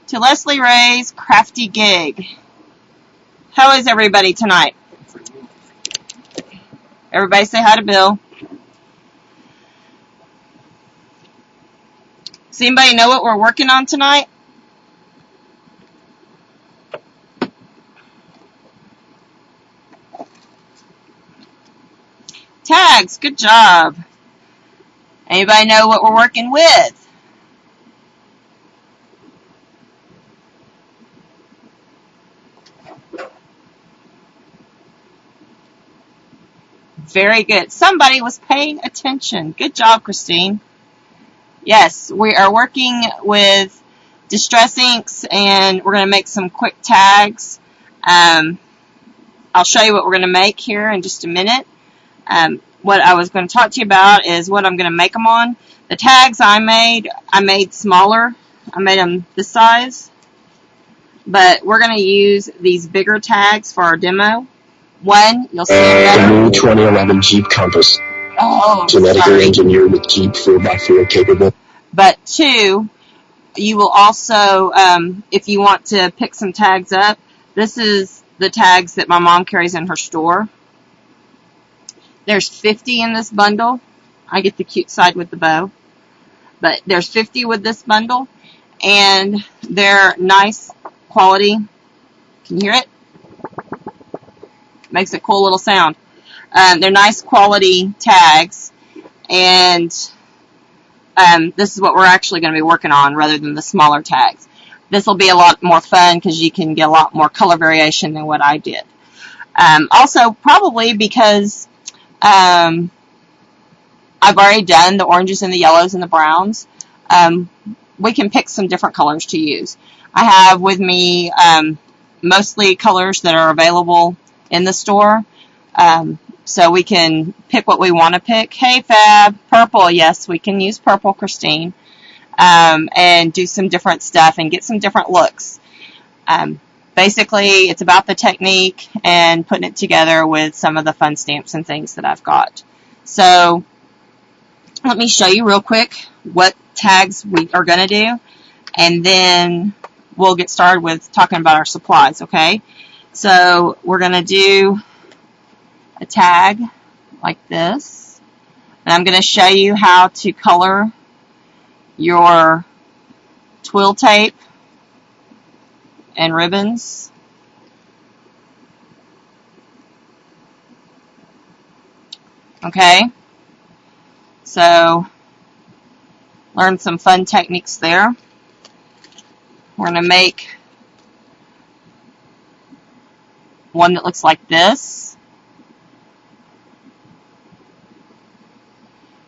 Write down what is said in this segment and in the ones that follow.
to Leslie Ray's Crafty Gig. How is everybody tonight? Everybody say hi to Bill. Does anybody know what we're working on tonight? Tags, good job. Anybody know what we're working with? Very good. Somebody was paying attention. Good job, Christine. Yes, we are working with Distress Inks, and we're going to make some quick tags. I'll show you what we're going to make here in just a minute. What I was going to talk to you about is what I'm going to make them on. The tags I made smaller. I made them this size. But we're going to use these bigger tags for our demo. One, you'll see the new 2011 Jeep Compass. Genetically engineered with Jeep 4x4 capable. But two, you will also, if you want to pick some tags up, this is the tags that my mom carries in her store. There's 50 in this bundle. I get the cute side with the bow. But there's 50 with this bundle. And they're nice quality. Can you hear it? Makes a cool little sound. They're nice quality tags. And this is what we're actually going to be working on rather than the smaller tags. This will be a lot more fun because you can get a lot more color variation than what I did. Also, probably because I've already done the oranges and the yellows and the browns, we can pick some different colors to use. I have with me mostly colors that are available in the store, so we can pick what we want to pick. Hey Fab, purple, yes, we can use purple, Christine, and do some different stuff and get some different looks. Basically, it's about the technique and putting it together with some of the fun stamps and things that I've got. So let me show you real quick what tags we are going to do, and then we'll get started with talking about our supplies, okay? So we're going to do a tag like this, and I'm going to show you how to color your twill tape and ribbons. Okay, so learn some fun techniques there. We're going to make one that looks like this.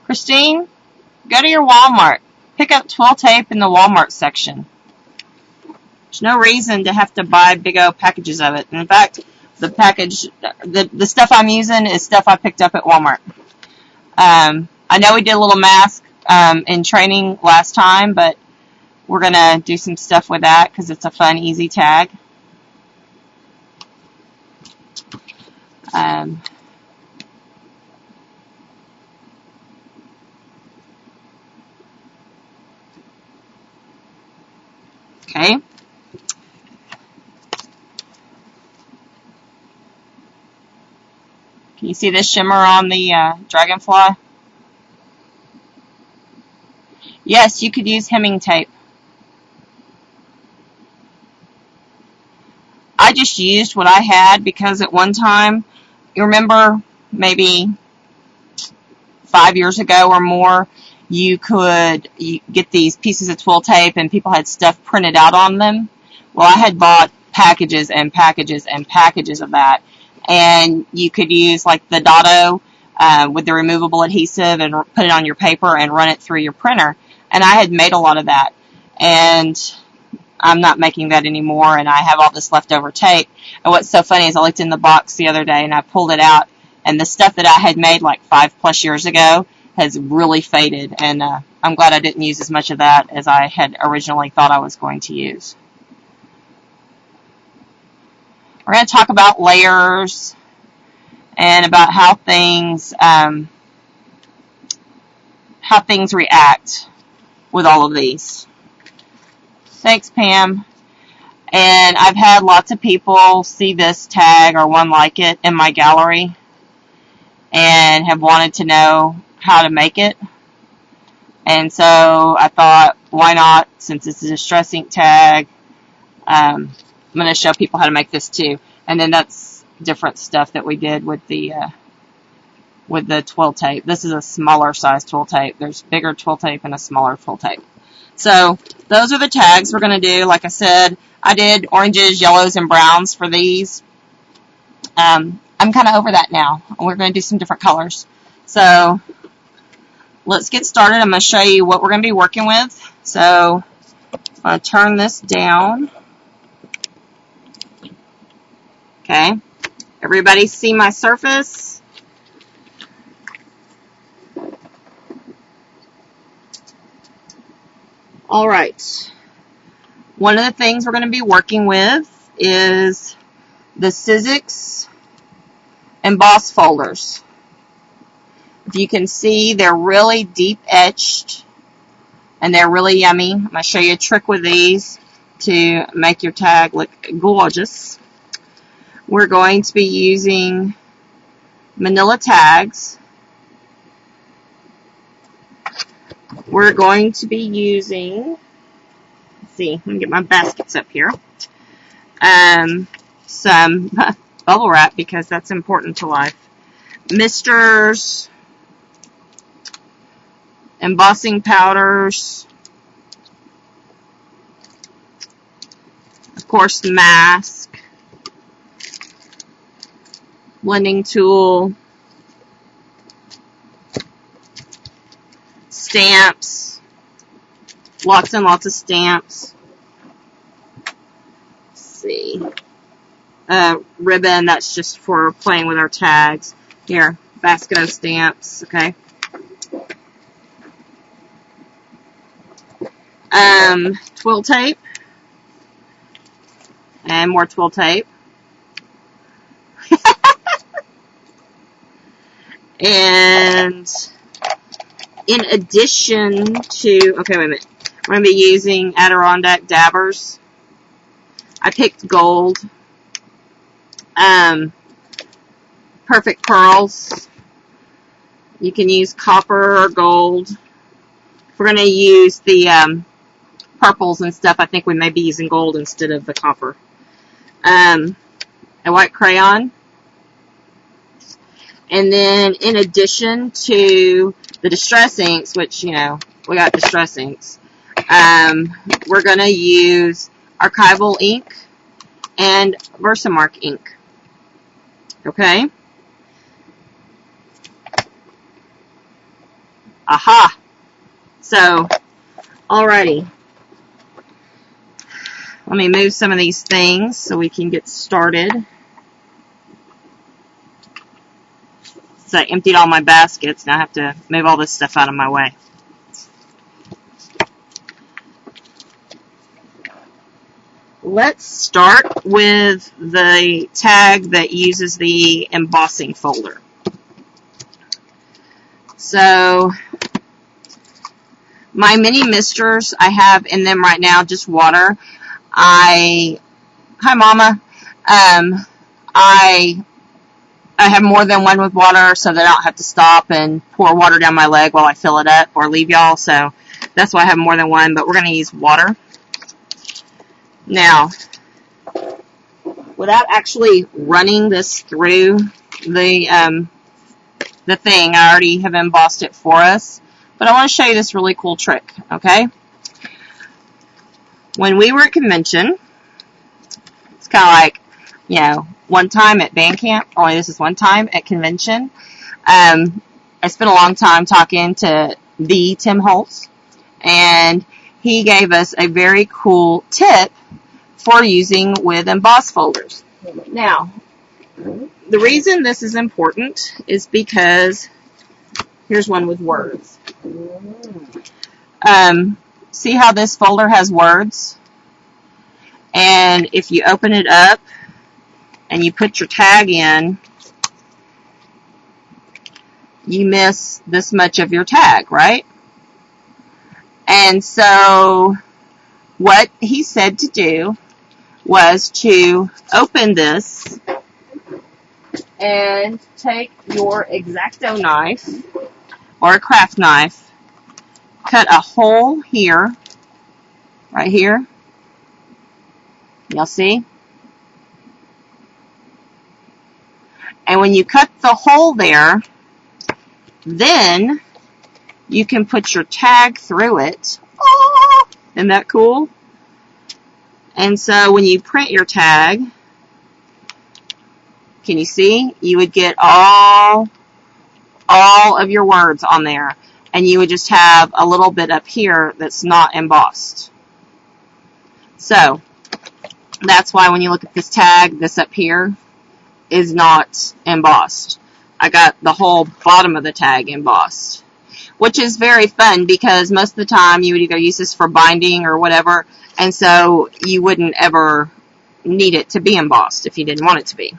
Christine, go to your Walmart. Pick up twill tape in the Walmart section. There's no reason to have to buy big old packages of it. In fact, the package, the stuff I'm using is stuff I picked up at Walmart. I know we did a little mask in training last time, but we're going to do some stuff with that because it's a fun, easy tag. Okay. Can you see this shimmer on the dragonfly? Yes, you could use hemming tape. I just used what I had because at one time, you remember maybe 5 years ago or more, you could get these pieces of twill tape and people had stuff printed out on them. Well, I had bought packages and packages and packages of that. And you could use like the Dotto with the removable adhesive and put it on your paper and run it through your printer. And I had made a lot of that. And I'm not making that anymore, and I have all this leftover tape. And what's so funny is I looked in the box the other day and I pulled it out, and the stuff that I had made like 5+ years ago has really faded. And I'm glad I didn't use as much of that as I had originally thought I was going to use. We're going to talk about layers and about how things react with all of these. Thanks, Pam. And I've had lots of people see this tag or one like it in my gallery and have wanted to know how to make it. And so I thought, why not, since it's a distress ink tag, I'm going to show people how to make this too. And then that's different stuff that we did with the twill tape. This is a smaller size twill tape. There's bigger twill tape and a smaller twill tape. So those are the tags we're going to do. Like I said, I did oranges, yellows, and browns for these. I'm kind of over that now. We're going to do some different colors. So let's get started. I'm going to show you what we're going to be working with. So I'm going to turn this down. Okay. Everybody see my surface? All right. One of the things we're going to be working with is the Sizzix emboss folders. If you can see, they're really deep etched and they're really yummy. I'm going to show you a trick with these to make your tag look gorgeous. We're going to be using manila tags. We're going to be using, let's see, let me get my baskets up here. Some bubble wrap, because that's important to life. Misters, embossing powders, of course the mask, blending tool, stamps, lots and lots of stamps. Let's see. Ribbon, that's just for playing with our tags. Here, basket of stamps, okay. Twill tape, and more twill tape. And in addition to, okay, wait a minute. We're going to be using Adirondack dabbers. I picked gold. Perfect pearls. You can use copper or gold. If we're going to use the purples and stuff, I think we may be using gold instead of the copper. A white crayon. And then in addition to the distress inks, which, you know, we got distress inks, we're going to use archival ink and Versamark ink. Okay? Aha! So, alrighty. Let me move some of these things so we can get started. So I emptied all my baskets. Now I have to move all this stuff out of my way. Let's start with the tag that uses the embossing folder. So my mini misters, I have in them right now just water. Hi Mama. I have more than one with water so that I don't have to stop and pour water down my leg while I fill it up or leave y'all. So that's why I have more than one, but we're going to use water. Now, without actually running this through the thing, I already have embossed it for us. But I want to show you this really cool trick, okay? When we were at convention, it's kind of like, you know, one time at band camp, only this is one time at convention. I spent a long time talking to the Tim Holtz, and he gave us a very cool tip for using with emboss folders. Now, the reason this is important is because here's one with words. See how this folder has words? And if you open it up and you put your tag in, you miss this much of your tag, right? And so what he said to do was to open this and take your X-Acto knife or a craft knife, cut a hole here, right here. Y'all see? And when you cut the hole there, then you can put your tag through it. Oh, isn't that cool? And so when you print your tag, can you see? You would get all of your words on there. And you would just have a little bit up here that's not embossed. So that's why when you look at this tag, this up here is not embossed. I got the whole bottom of the tag embossed, which is very fun because most of the time you would either use this for binding or whatever, and so you wouldn't ever need it to be embossed if you didn't want it to be.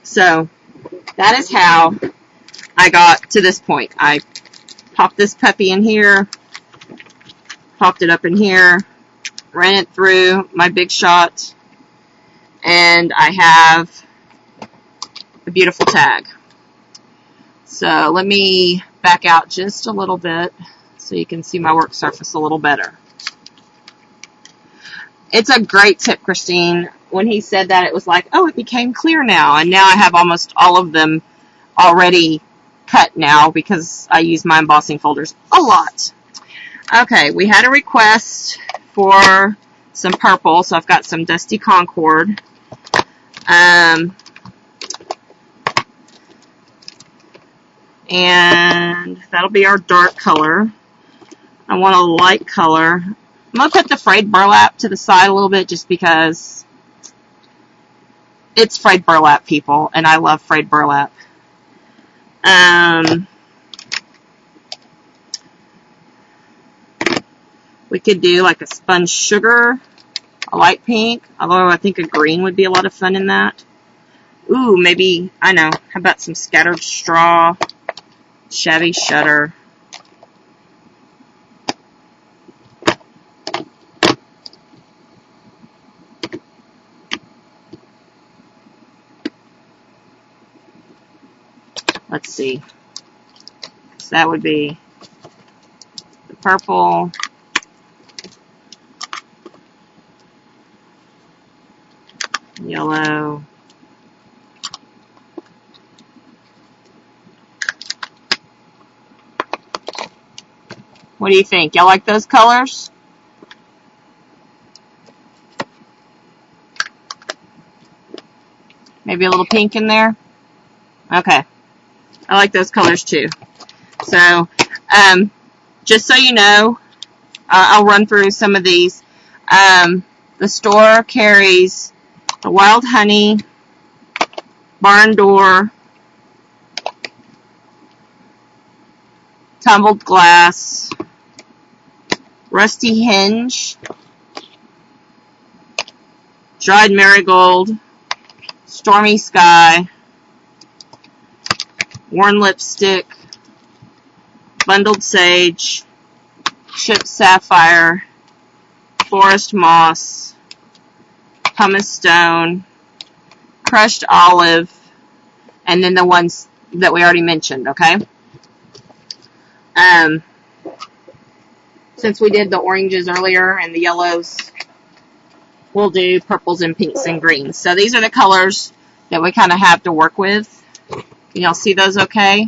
So that is how I got to this point. I popped this puppy in here, popped it up in here, ran it through my Big Shot, and I have a beautiful tag. So let me back out just a little bit so you can see my work surface a little better. It's a great tip, Christine. When he said that, it was like, oh, it became clear now. And now I have almost all of them already cut now because I use my embossing folders a lot. Okay, we had a request for some purple, so I've got some Dusty Concord. And that'll be our dark color. I want a light color. I'm going to put the frayed burlap to the side a little bit just because it's frayed burlap, people, and I love frayed burlap. We could do like a sponge sugar, a light pink, although I think a green would be a lot of fun in that. Ooh, maybe, I know, how about some scattered straw, shabby shutter. Let's see. So that would be the purple. Yellow. What do you think? Y'all like those colors? Maybe a little pink in there? Okay. I like those colors too. So, just so you know, I'll run through some of these. The store carries the Wild Honey, Barn Door, Tumbled Glass, Rusty Hinge, Dried Marigold, Stormy Sky, Worn Lipstick, Bundled Sage, Chipped Sapphire, Forest Moss, Pumice Stone, Crushed Olive, and then the ones that we already mentioned, okay? Since we did the oranges earlier and the yellows, we'll do purples and pinks and greens. So these are the colors that we kind of have to work with. Can y'all see those okay?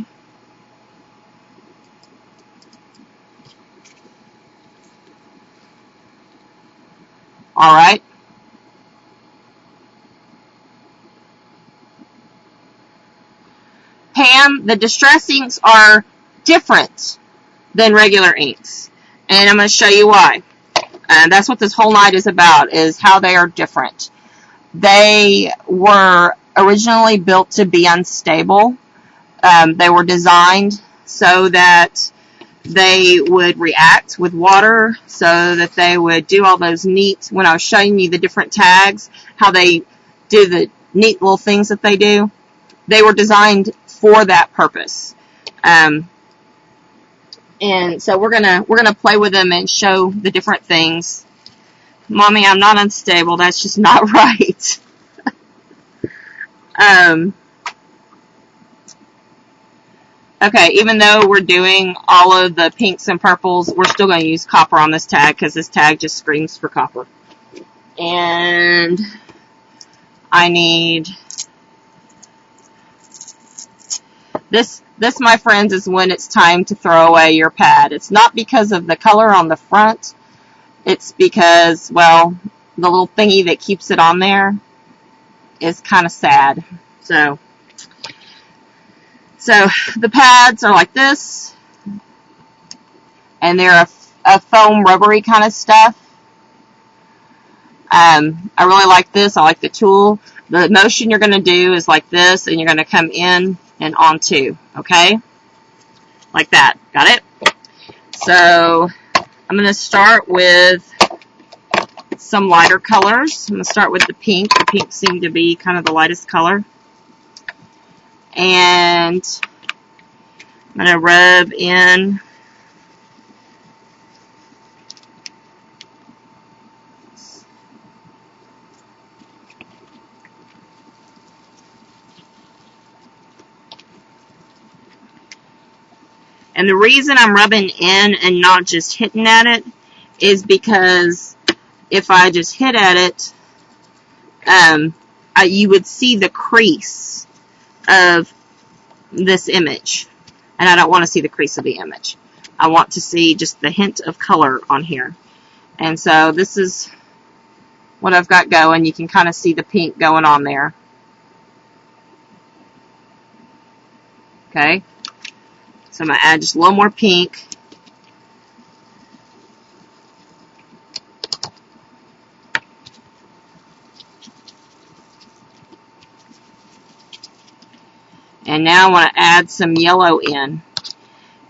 All right. Pam, the Distress inks are different than regular inks. And I'm going to show you why. And that's what this whole night is about, is how they are different. They were originally built to be unstable. They were designed so that they would react with water, so that they would do all those neat, when I was showing you the different tags, how they do the neat little things that they do. They were designed for that purpose. And so we're gonna play with them and show the different things Mommy, I'm not unstable. That's just not right. Okay, even though we're doing all of the pinks and purples, we're still going to use copper on this tag because this tag just screams for copper. And I need this, my friends, is when it's time to throw away your pad. It's not because of the color on the front. It's because, well, the little thingy that keeps it on there is kind of sad. So the pads are like this, and they're a foam rubbery kind of stuff. I really like this. I like the tool. The motion you're going to do is like this, and you're going to come in and onto, okay? Like that. Got it? So I'm going to start with some lighter colors. I'm going to start with the pink. The pink seemed to be kind of the lightest color. And I'm going to rub in and the reason I'm rubbing in and not just hitting at it is because if I just hit at it, you would see the crease of this image, and I don't want to see the crease of the image. I want to see just the hint of color on here. And so this is what I've got going. You can kind of see the pink going on there. Okay, so I'm going to add just a little more pink. And now I want to add some yellow in.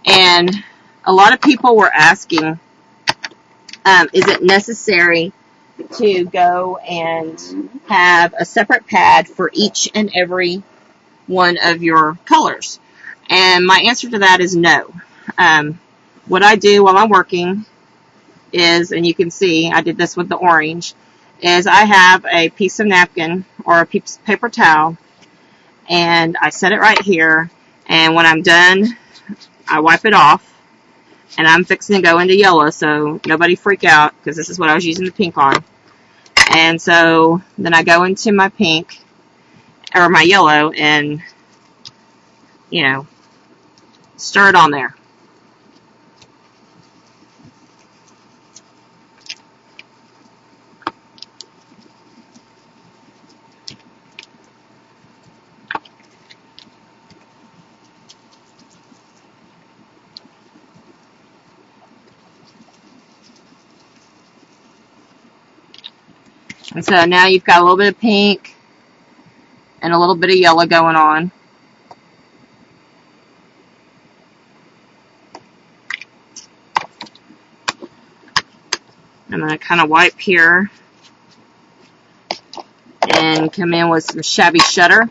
And a lot of people were asking, is it necessary to go and have a separate pad for each and every one of your colors? And my answer to that is no. What I do while I'm working is, and you can see I did this with the orange, is I have a piece of napkin or a piece of paper towel, and I set it right here, and when I'm done, I wipe it off, and I'm fixing to go into yellow, so nobody freak out, because this is what I was using the pink on. And so then I go into my pink, or my yellow, and, you know, stir it on there. And so now you've got a little bit of pink and a little bit of yellow going on. I'm going to kind of wipe here and come in with some shabby shutter.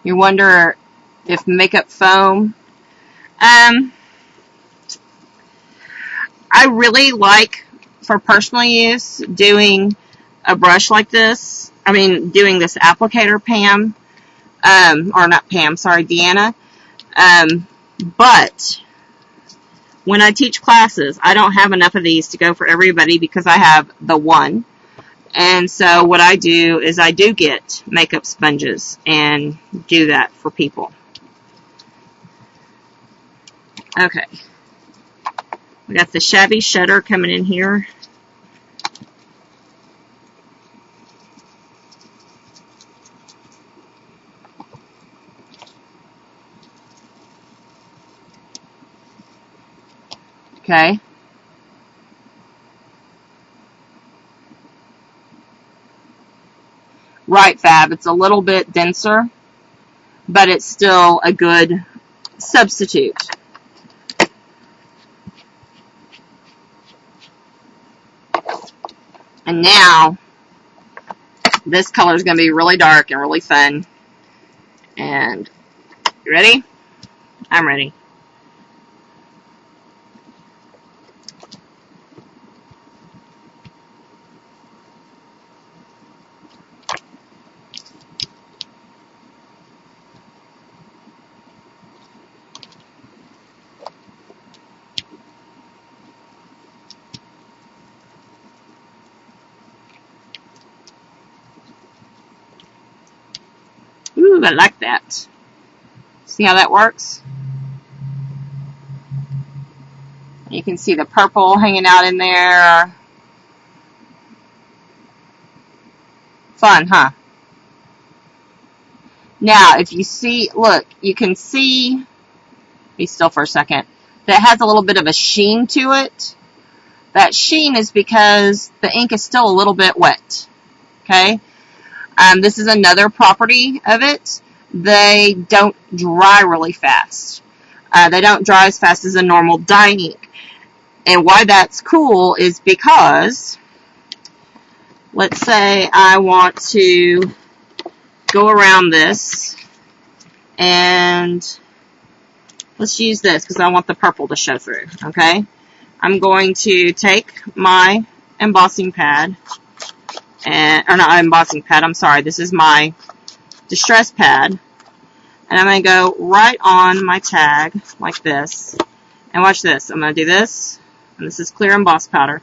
You wonder if makeup foam. I really like, for personal use, doing a brush like this. I mean, doing this applicator, Pam. Or not Pam, sorry, Deanna. But when I teach classes, I don't have enough of these to go for everybody because I have the one. And so what I do is I do get makeup sponges and do that for people. Okay. We got the shabby shutter coming in here. Okay. Right, Fab. It's a little bit denser, but it's still a good substitute. And now, this color is going to be really dark and really fun. And, you ready? I'm ready. Ooh, I like that. See how that works? You can see the purple hanging out in there. Fun, huh? Now, if you see, look, you can see, be still for a second, that has a little bit of a sheen to it. That sheen is because the ink is still a little bit wet. Okay? This is another property of it. They don't dry really fast. They don't dry as fast as a normal dye ink. And why that's cool is because, let's say I want to go around this, and let's use this because I want the purple to show through. Okay? I'm going to take my embossing pad, or not embossing pad, I'm sorry, this is my distress pad, and I'm going to go right on my tag like this, and watch this. I'm going to do this, and this is clear emboss powder,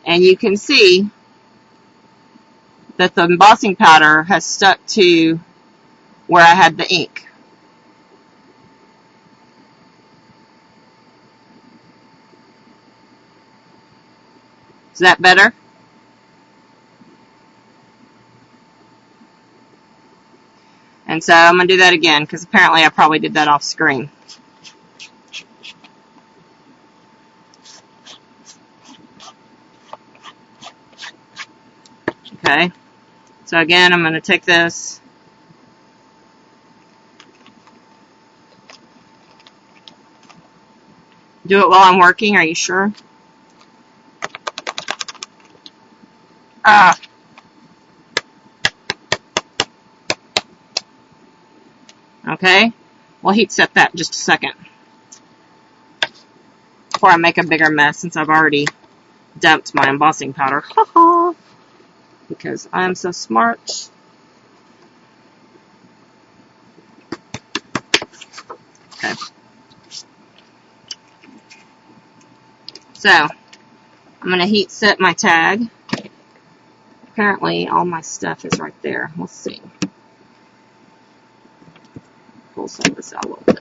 and you can see that the embossing powder has stuck to where I had the ink. Is that better? And so I'm going to do that again because apparently I probably did that off screen. Okay. So again, I'm going to take this. Do it while I'm working. Are you sure? Okay. We'll heat set that in just a second before I make a bigger mess, since I've already dumped my embossing powder. Because I'm so smart. Okay. So, I'm going to heat set my tag. Apparently, all my stuff is right there. Let's see. Pull some of this out a little bit.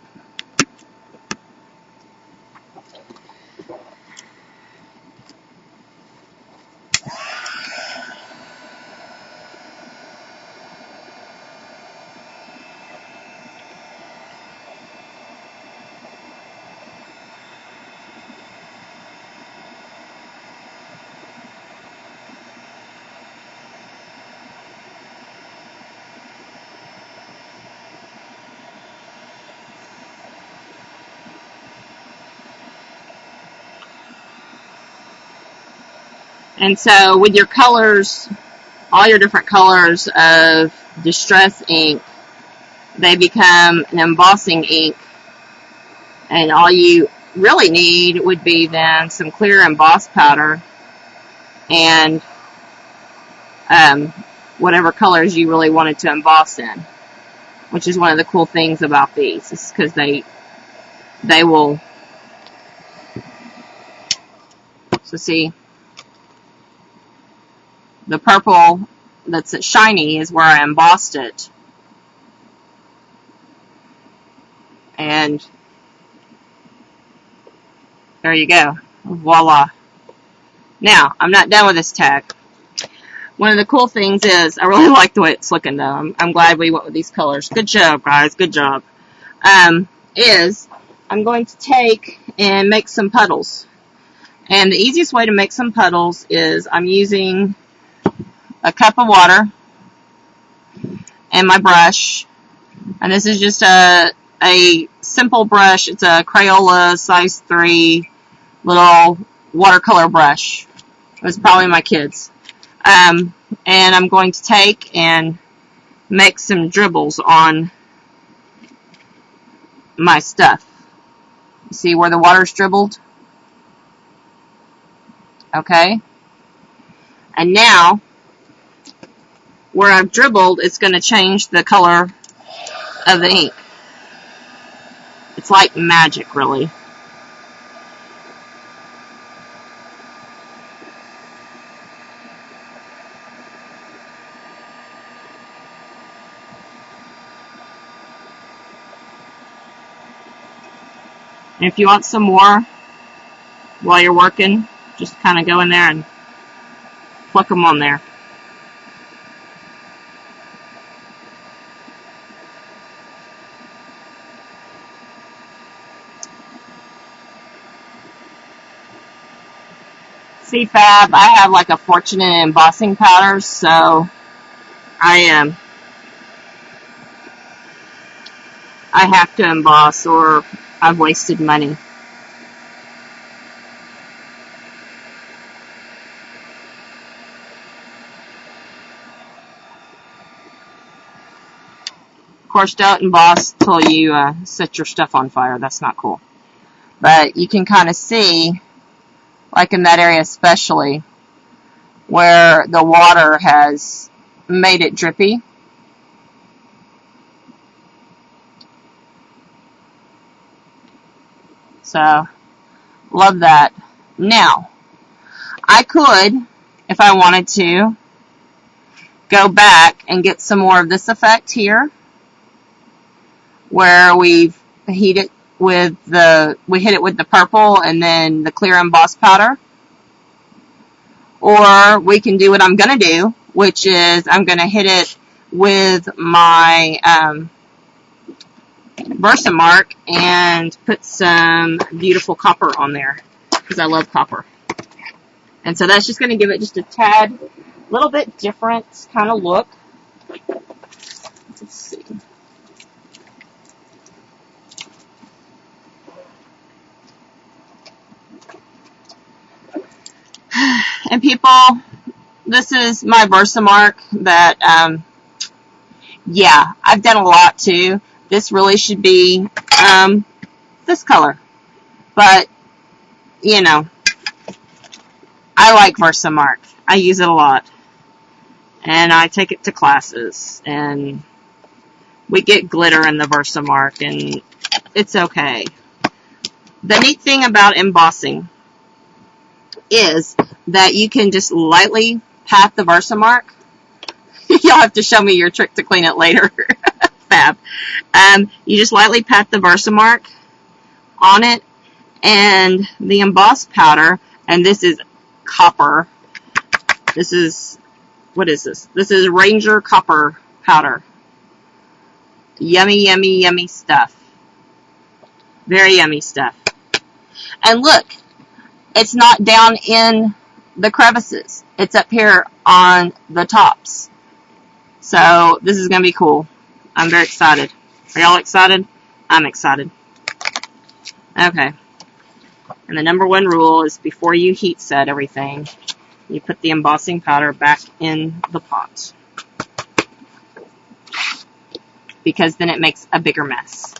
And so with your colors, all your different colors of distress ink, they become an embossing ink. And all you really need would be then some clear emboss powder and whatever colors you really wanted to emboss in, which is one of the cool things about these, is because they will. So see, the purple that's shiny is where I embossed it. And there you go. Voila. Now, I'm not done with this tag. One of the cool things is, I really like the way it's looking though. I'm glad we went with these colors. Good job, guys. Good job. Is I'm going to take and make some puddles. And the easiest way to make some puddles is I'm using a cup of water and my brush. And this is just a simple brush. It's a Crayola size 3 little watercolor brush. It was probably my kids. And I'm going to take and make some dribbles on my stuff. See where the water's dribbled? Okay. And now, where I've dribbled, it's going to change the color of the ink. It's like magic, really. And if you want some more while you're working, just kind of go in there and pluck them on there. See, Fab, I have like a fortune in embossing powders, so I have to emboss or I've wasted money. Of course, don't emboss till you set your stuff on fire. That's not cool. But you can kind of see, like in that area especially, where the water has made it drippy. So, love that. Now, I could, if I wanted to, go back and get some more of this effect here, where we hit it with the purple and then the clear emboss powder. Or we can do what I'm going to do, which is I'm going to hit it with my Versamark and put some beautiful copper on there, because I love copper. And so that's just going to give it just a tad, little bit different kind of look. Let's see. And people, this is my Versamark that, yeah, I've done a lot too. This really should be this color. But, you know, I like Versamark. I use it a lot. And I take it to classes. And we get glitter in the Versamark. And it's okay. The neat thing about embossing is that you can just lightly pat the Versamark. You'll have to show me your trick to clean it later. Fab. You just lightly pat the Versamark on it, and the emboss powder, and this is copper. This is, what is this? This is Ranger copper powder. Yummy, yummy, yummy stuff. Very yummy stuff. And look, it's not down in the crevices. It's up here on the tops. So this is going to be cool. I'm very excited. Are y'all excited? I'm excited. Okay. And the number one rule is before you heat set everything, you put the embossing powder back in the pot. Because then it makes a bigger mess.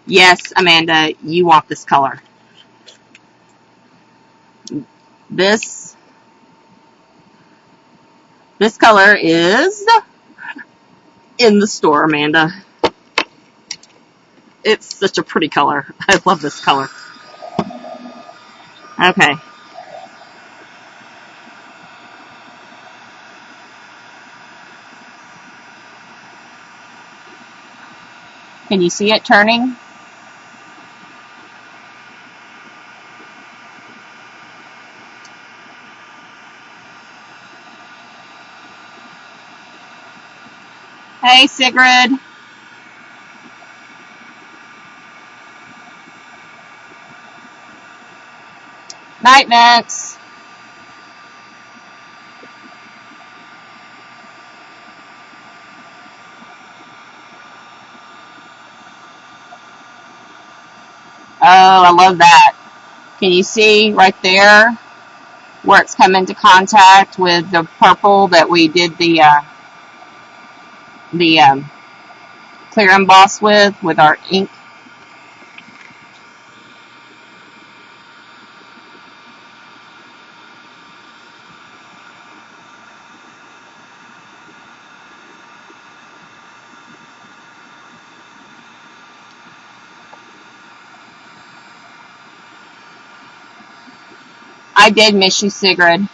Yes, Amanda, you want this color. This color is in the store, Amanda. It's such a pretty color. I love this color. Okay. Can you see it turning? Hey, Sigrid. Night, Vince. Oh, I love that. Can you see right there where it's come into contact with the purple that we did the clear emboss with our ink? I did miss you, Sigrid.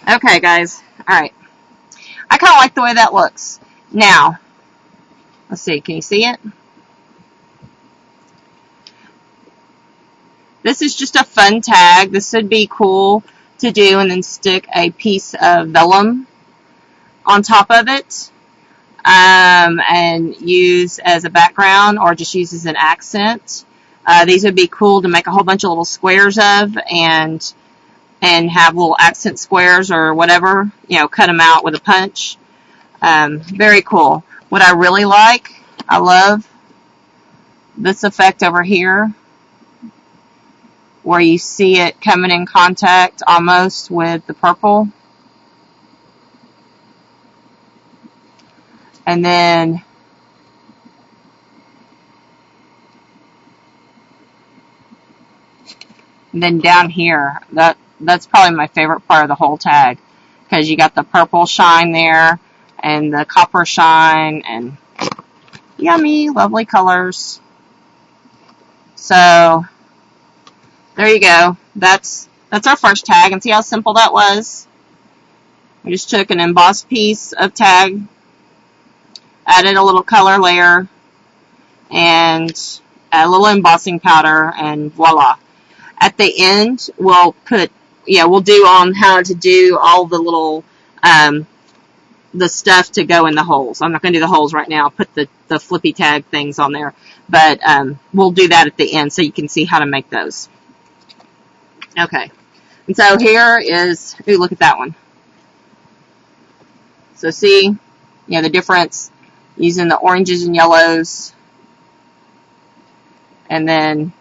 Okay, guys. Alright. I kind of like the way that looks. Now, let's see. Can you see it? This is just a fun tag. This would be cool to do and then stick a piece of vellum on top of it and use as a background or just use as an accent. These would be cool to make a whole bunch of little squares of and have little accent squares or whatever, you know, cut them out with a punch. Very cool. What I really like, I love this effect over here where you see it coming in contact almost with the purple. And then down here, that's probably my favorite part of the whole tag, because you got the purple shine there and the copper shine and yummy, lovely colors. So there you go. That's our first tag, and see how simple that was. We just took an embossed piece of tag, added a little color layer, and a little embossing powder, and voila. At the end, we'll do on how to do all the little, the stuff to go in the holes. I'm not going to do the holes right now. I'll put the flippy tag things on there. But we'll do that at the end so you can see how to make those. Okay. And so here is, ooh, look at that one. So see, the difference using the oranges and yellows and then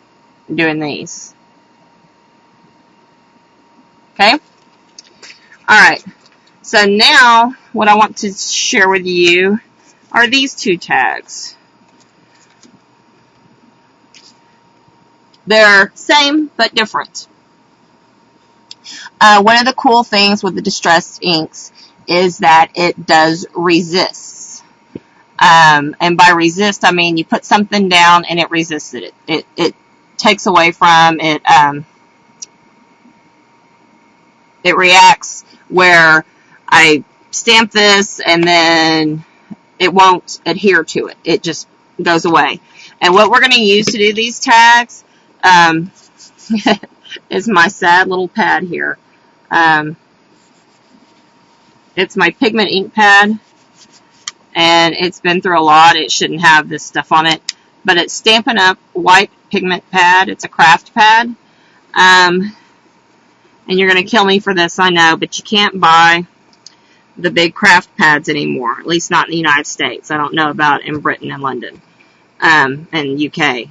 doing these. Okay? Alright. So now, what I want to share with you are these two tags. They're same, but different. One of the cool things with the Distress Inks is that it does resist. And by resist, I mean you put something down and it resists it. It takes away from it. It reacts where I stamp this and then it won't adhere to it. It just goes away. And what we're going to use to do these tags is my sad little pad here. It's my pigment ink pad, and it's been through a lot. It shouldn't have this stuff on it, but it's Stampin' Up! White pigment pad. It's a craft pad. And you're going to kill me for this, I know, but you can't buy the big craft pads anymore, at least not in the United States. I don't know about in Britain and London and UK.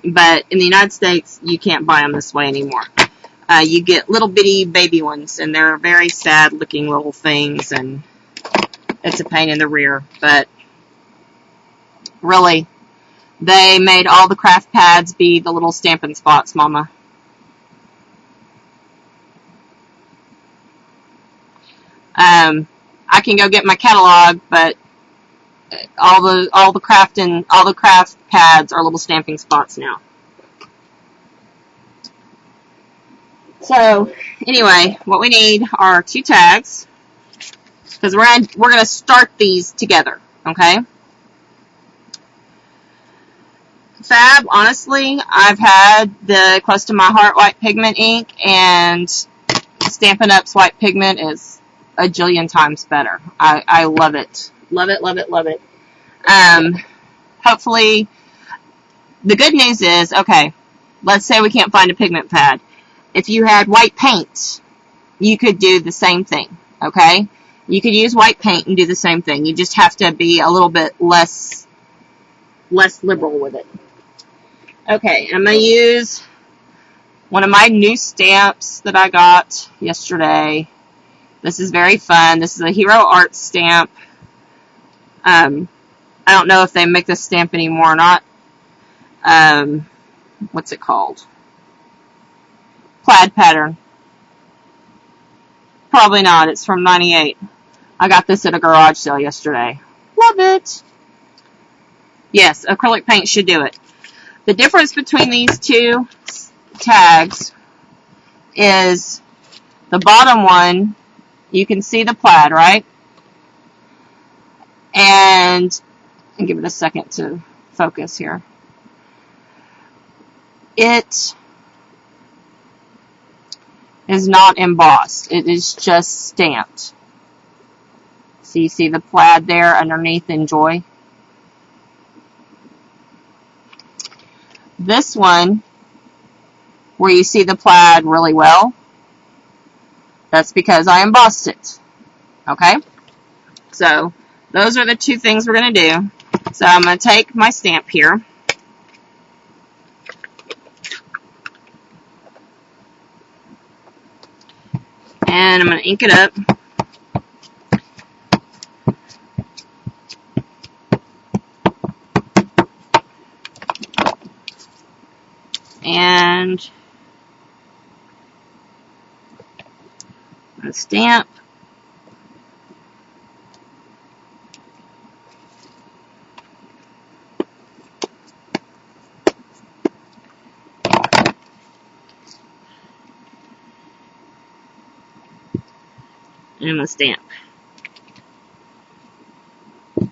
But in the United States, you can't buy them this way anymore. You get little bitty baby ones, and they're very sad looking little things, and it's a pain in the rear. But really, they made all the craft pads be the little Stampin' Spots, Mama. I can go get my catalog, but all the craft pads are little stamping spots now. So anyway, what we need are two tags, because we're going to start these together. Okay. Fab, honestly, I've had the Close to My Heart white pigment ink, and Stampin' Up's white pigment is a jillion times better. I love it. Love it, love it, love it. Hopefully, the good news is, okay, let's say we can't find a pigment pad. If you had white paint, you could do the same thing, okay? You could use white paint and do the same thing. You just have to be a little bit less liberal with it. Okay, I'm going to use one of my new stamps that I got yesterday. This is very fun. This is a Hero Art stamp. I don't know if they make this stamp anymore or not. What's it called? Plaid pattern. Probably not. It's from '98. I got this at a garage sale yesterday. Love it. Yes, acrylic paint should do it. The difference between these two tags is the bottom one, you can see the plaid, right? And give it a second to focus here. It is not embossed. It is just stamped. So you see the plaid there underneath Enjoy. This one, where you see the plaid really well, that's because I embossed it. Okay? So those are the two things we're going to do. So I'm going to take my stamp here. And I'm going to ink it up. And a stamp. And a stamp.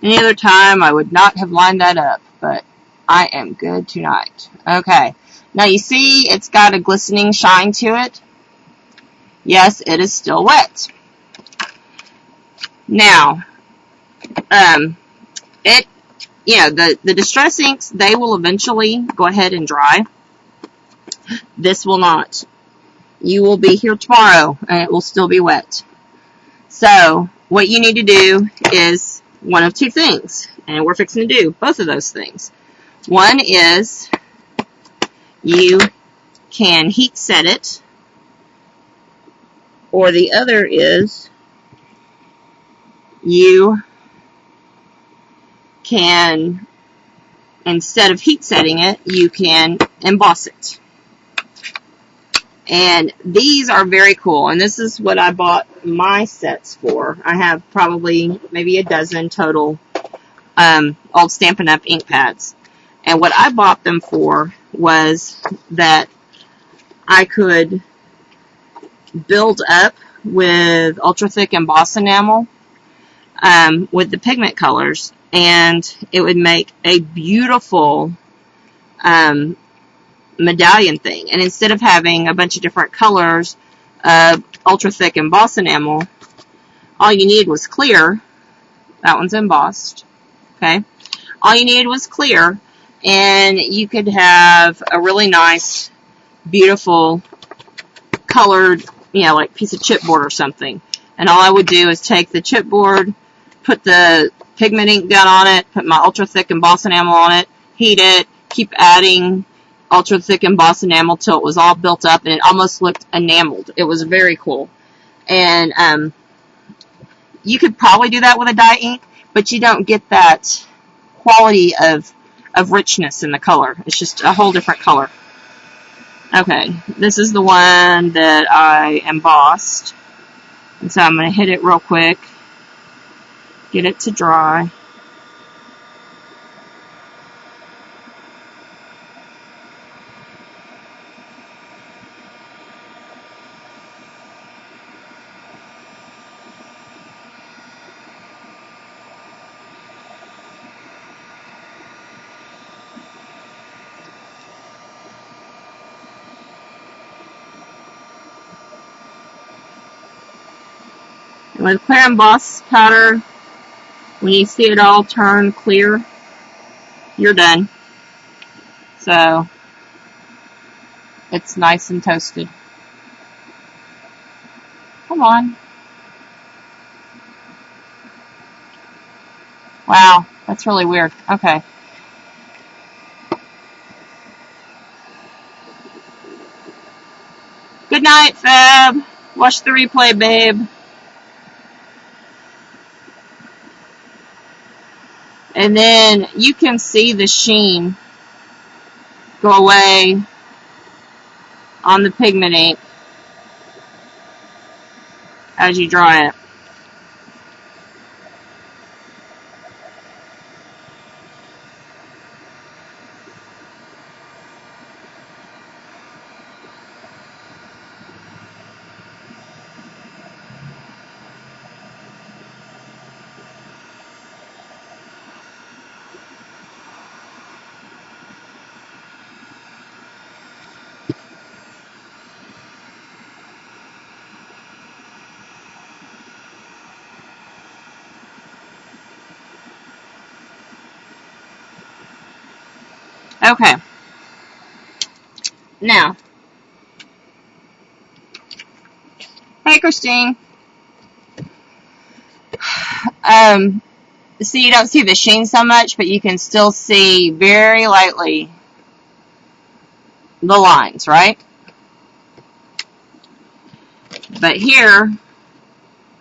Any other time I would not have lined that up, but I am good tonight. Okay. Now you see it's got a glistening shine to it. Yes, it is still wet. Now, the Distress Inks, they will eventually go ahead and dry. This will not. You will be here tomorrow, and it will still be wet. So, what you need to do is one of two things, and we're fixing to do both of those things. One is you can heat set it, or the other is you can, instead of heat setting it, you can emboss it. And these are very cool, and this is what I bought my sets for. I have probably maybe a dozen total old Stampin' Up! Ink pads. And what I bought them for was that I could build up with ultra thick emboss enamel with the pigment colors, and it would make a beautiful medallion thing. And instead of having a bunch of different colors of ultra thick emboss enamel, all you needed was clear. That one's embossed. Okay. All you needed was clear, and you could have a really nice, beautiful, colored, like piece of chipboard or something. And all I would do is take the chipboard, put the pigment ink down on it, put my ultra thick emboss enamel on it, heat it, keep adding ultra thick emboss enamel till it was all built up, and it almost looked enameled. It was very cool. And you could probably do that with a dye ink, but you don't get that quality of richness in the color. It's just a whole different color. Okay, this is the one that I embossed. And so I'm going to hit it real quick, get it to dry. With clear emboss powder, when you see it all turn clear, you're done. So, it's nice and toasted. Come on. Wow, that's really weird. Okay. Good night, Fab. Watch the replay, babe. And then you can see the sheen go away on the pigment ink as you dry it. Okay. Now, hey Christine. See, you don't see the sheen so much, but you can still see very lightly the lines, right? But here,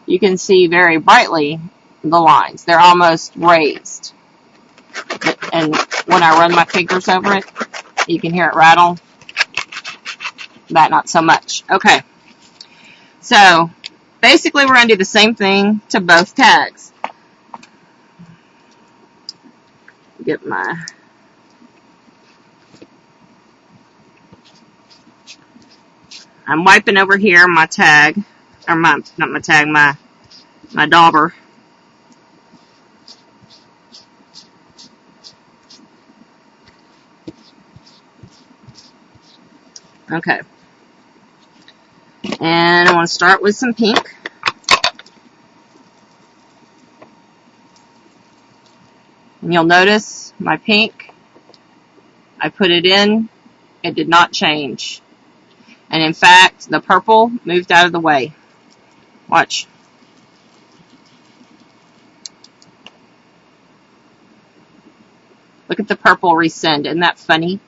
you can see very brightly the lines. They're almost raised. And when I run my fingers over it, you can hear it rattle. That not so much. Okay. So, basically we're going to do the same thing to both tags. Get my... I'm wiping over here my tag, or not my tag, my dauber. Okay. And I want to start with some pink. And you'll notice my pink, I put it in, it did not change. And in fact, the purple moved out of the way. Watch. Look at the purple rescind. Isn't that funny?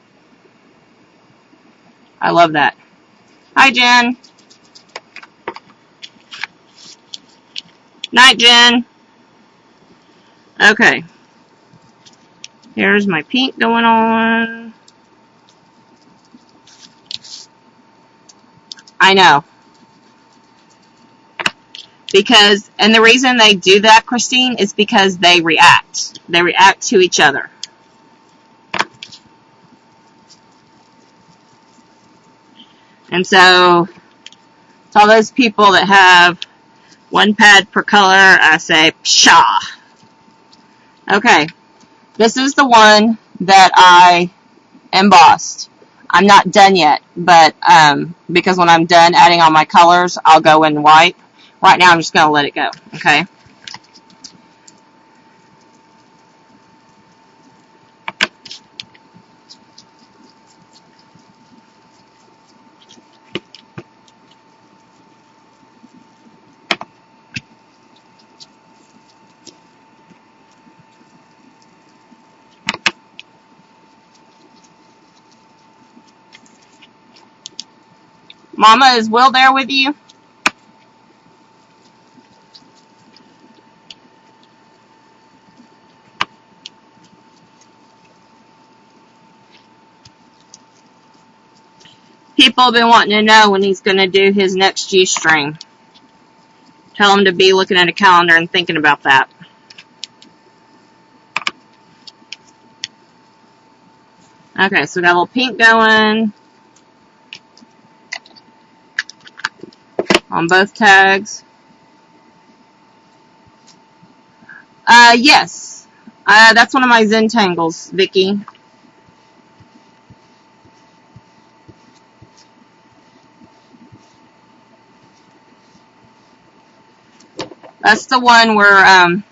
I love that. Hi, Jen. Night, Jen. Okay. Here's my pink going on. I know. Because, and the reason they do that, Christine, is because they react. They react to each other. And so, to all those people that have one pad per color, I say, pshaw. Okay. This is the one that I embossed. I'm not done yet, but because when I'm done adding all my colors, I'll go and wipe. Right now, I'm just going to let it go, okay? Mama, is Will there with you? People have been wanting to know when he's going to do his next G-string. Tell him to be looking at a calendar and thinking about that. Okay, so we got a little pink going on both tags. Yes. That's one of my Zen tangles, Vicky. That's the one we're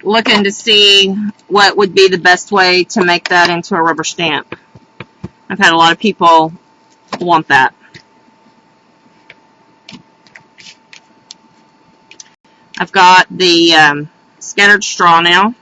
looking to see what would be the best way to make that into a rubber stamp. I've had a lot of people want that. I've got the scattered straw now.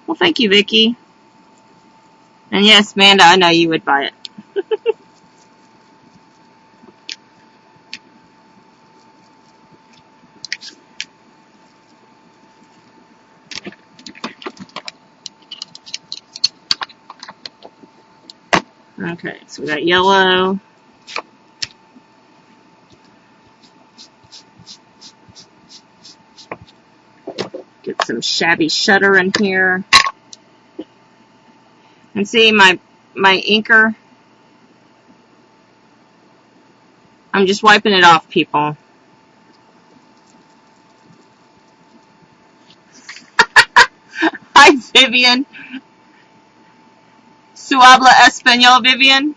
Well, thank you, Vicky. And yes, Amanda, I know you would buy it. Okay, so we got yellow. Get some shabby shutter in here. And see my inker. I'm just wiping it off, people. Vivian. Su habla español, Vivian?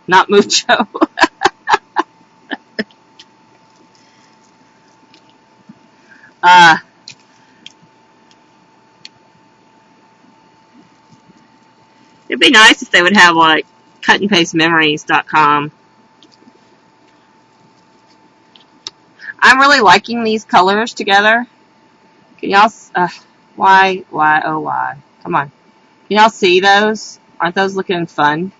Not mucho. It'd be nice if they would have like cutandpastememories.com. I'm really liking these colors together. Can y'all, why, oh why? Come on. Can y'all see those? Aren't those looking fun?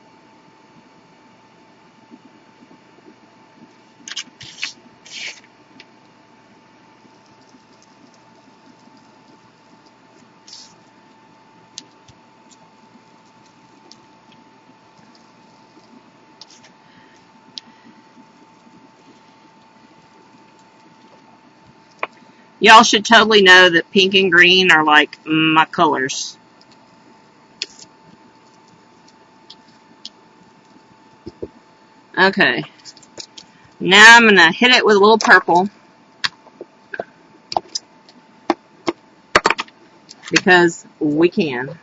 Y'all should totally know that pink and green are like my colors. Okay. Now I'm going to hit it with a little purple. Because we can.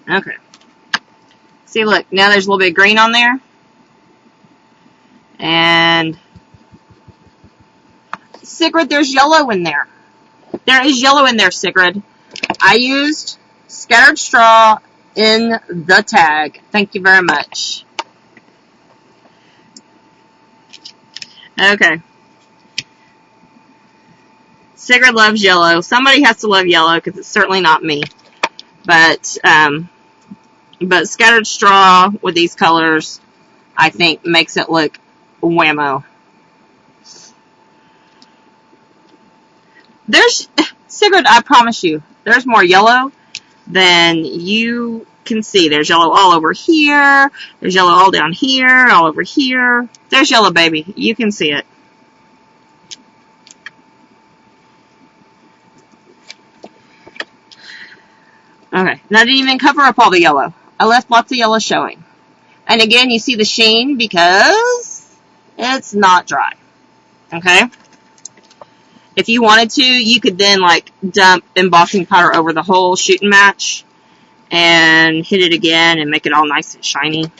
Okay. See, look, now there's a little bit of green on there. And Sigrid, there's yellow in there. There is yellow in there, Sigrid. I used scattered straw in the tag. Thank you very much. Okay. Sigrid loves yellow. Somebody has to love yellow because it's certainly not me. But scattered straw with these colors, I think, makes it look whammo. Sigrid, I promise you, there's more yellow than you can see. There's yellow all over here. There's yellow all down here, all over here. There's yellow, baby. You can see it. Okay, and I didn't even cover up all the yellow. I left lots of yellow showing. And again, you see the sheen because it's not dry. Okay? If you wanted to, you could then like dump embossing powder over the whole shoot and match and hit it again and make it all nice and shiny.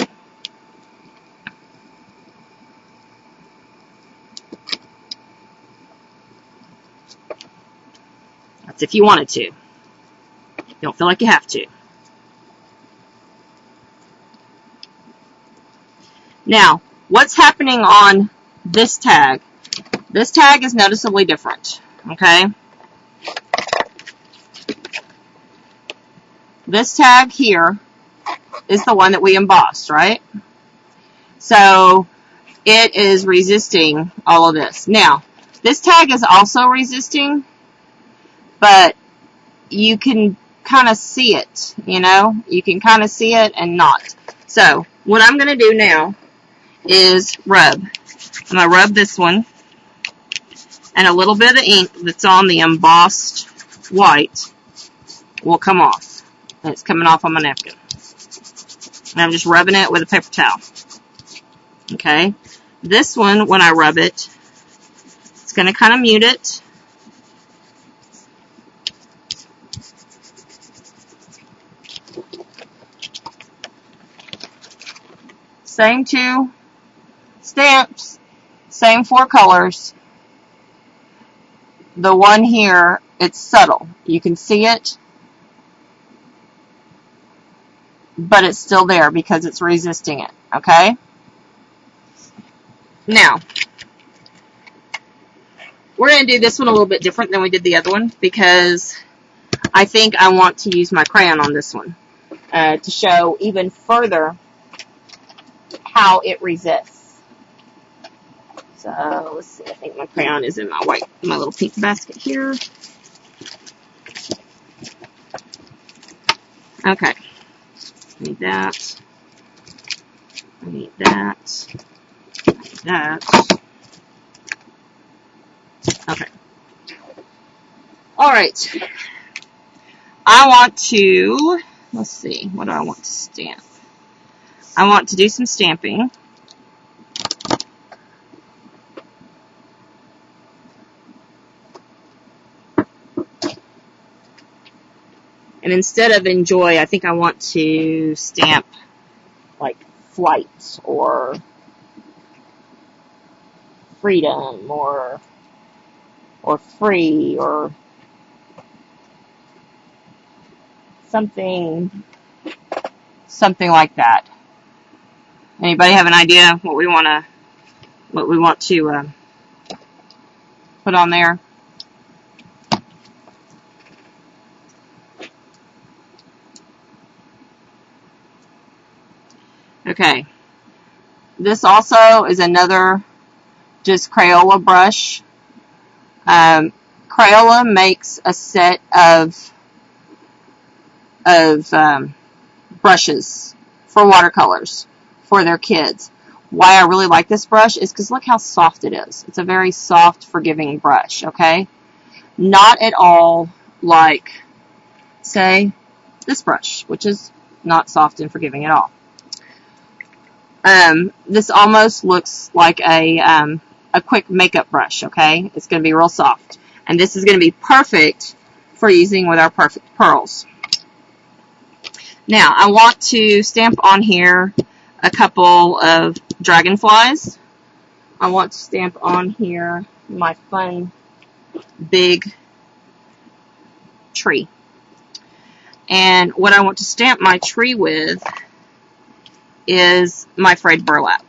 That's if you wanted to. You don't feel like you have to. Now, what's happening on this tag? This tag is noticeably different, okay? This tag here is the one that we embossed, right? So, it is resisting all of this. Now, this tag is also resisting, but you can kind of see it, you know? You can kind of see it and not. So, what I'm going to do now is rub. I'm going to rub this one, and a little bit of the ink that's on the embossed white will come off. And it's coming off on my napkin. And I'm just rubbing it with a paper towel. Okay? This one, when I rub it, it's going to kind of mute it. Same 2 stamps, same 4 colors. The one here, it's subtle. You can see it, but it's still there because it's resisting it, okay? Now, we're going to do this one a little bit different than we did the other one because I think I want to use my crayon on this one to show even further how it resists. So let's see. I think my crayon is in my little pink basket here. Okay. I need that. I need that. I need that. Okay. All right. I want to, let's see, what do I want to stamp? I want to do some stamping. And instead of enjoy, I think I want to stamp like flight or freedom or free or something like that. Anybody have an idea what we want to put on there? Okay. This also is another just Crayola brush. Crayola makes a set of brushes for watercolors for their kids. Why I really like this brush is because look how soft it is. It's a very soft, forgiving brush, okay? Not at all like, say, this brush, which is not soft and forgiving at all. This almost looks like a quick makeup brush, okay? It's going to be real soft. And this is going to be perfect for using with our perfect pearls. Now, I want to stamp on here a couple of dragonflies. I want to stamp on here my fun big tree. And what I want to stamp my tree with is my frayed burlap.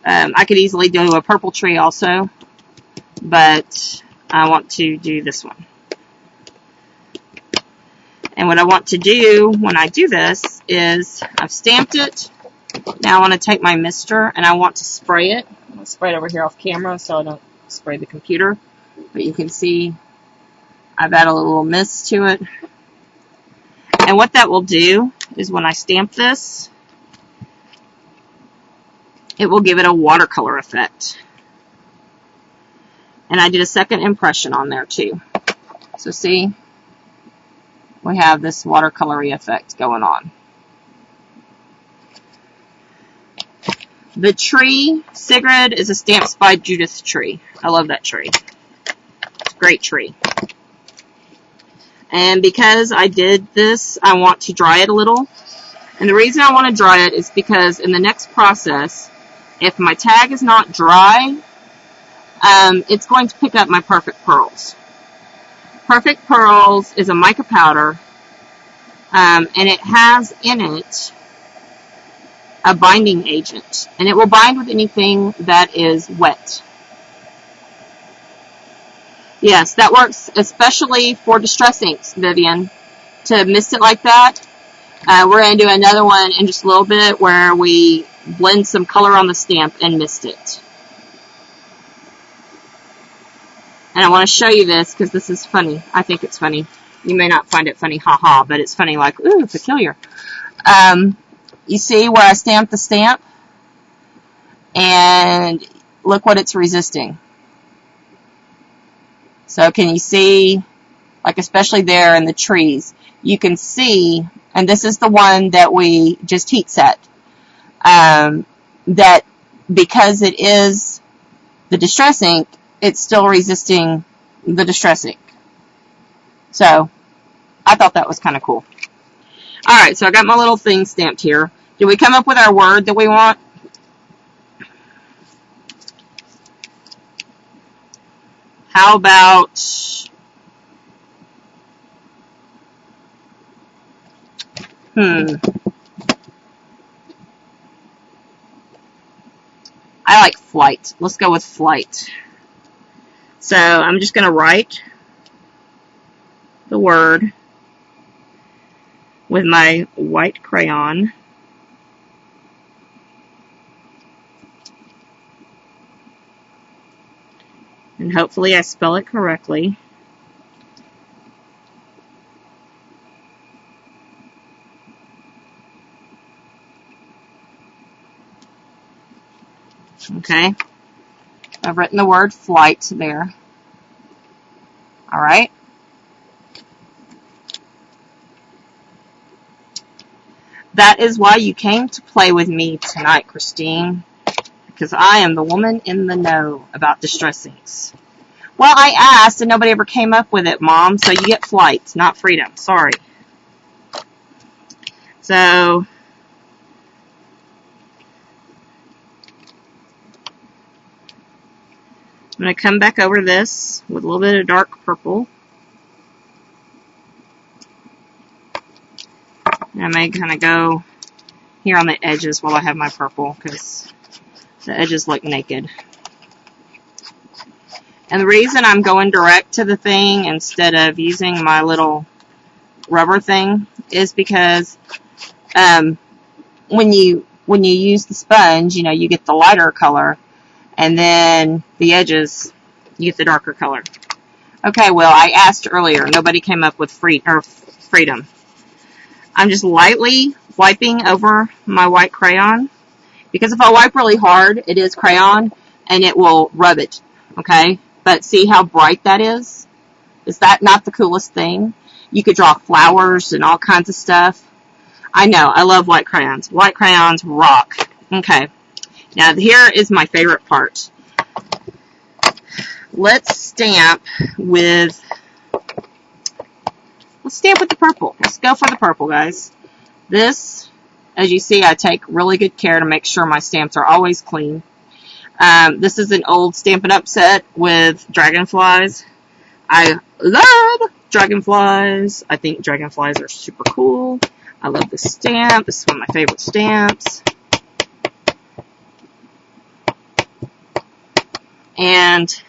I could easily do a purple tree also, but I want to do this one. And what I want to do when I do this is I've stamped it. Now I want to take my mister and I want to spray it. I'm going to spray it over here off camera so I don't spray the computer. But you can see I've added a little mist to it. And what that will do is when I stamp this, it will give it a watercolor effect. And I did a second impression on there too. So see? We have this watercolory effect going on. The tree, Sigrid, is a Stamps by Judith tree. I love that tree. It's a great tree. And because I did this, I want to dry it a little. And the reason I want to dry it is because in the next process, if my tag is not dry, it's going to pick up my Perfect Pearls. Perfect Pearls is a mica powder, and it has in it a binding agent, and it will bind with anything that is wet. Yes, that works especially for Distress Inks, Vivian, to mist it like that. We're going to do another one in just a little bit where we blend some color on the stamp and mist it. And I want to show you this because this is funny. I think it's funny. You may not find it funny, haha, but it's funny like, ooh, peculiar. You see where I stamped the stamp? And look what it's resisting. So can you see, like especially there in the trees, you can see, and this is the one that we just heat set, that because it is the Distress Ink, it's still resisting the Distress Ink. So, I thought that was kind of cool. Alright, so I got my little thing stamped here. Did we come up with our word that we want? How about... I like flight. Let's go with flight. So I'm just going to write the word with my white crayon. And hopefully I spell it correctly. Okay. I've written the word flight there. Alright. That is why you came to play with me tonight, Christine. Because I am the woman in the know about distress inks. Well, I asked and nobody ever came up with it, Mom. So you get flight, not freedom. Sorry. So, I'm going to come back over this with a little bit of dark purple. And I may kind of go here on the edges while I have my purple because the edges look naked. And the reason I'm going direct to the thing instead of using my little rubber thing is because when you use the sponge, you know, you get the lighter color, and then the edges, you get the darker color. Okay, well, I asked earlier. Nobody came up with freedom. I'm just lightly wiping over my white crayon, because if I wipe really hard, it is crayon, and it will rub it, okay? But see how bright that is? Is that not the coolest thing? You could draw flowers and all kinds of stuff. I know, I love white crayons. White crayons rock. Okay, now here is my favorite part. Let's stamp with the purple. Let's go for the purple, guys. This, as you see, I take really good care to make sure my stamps are always clean. This is an old Stampin' Up set with dragonflies. I love dragonflies. I think dragonflies are super cool. I love this stamp. This is one of my favorite stamps. And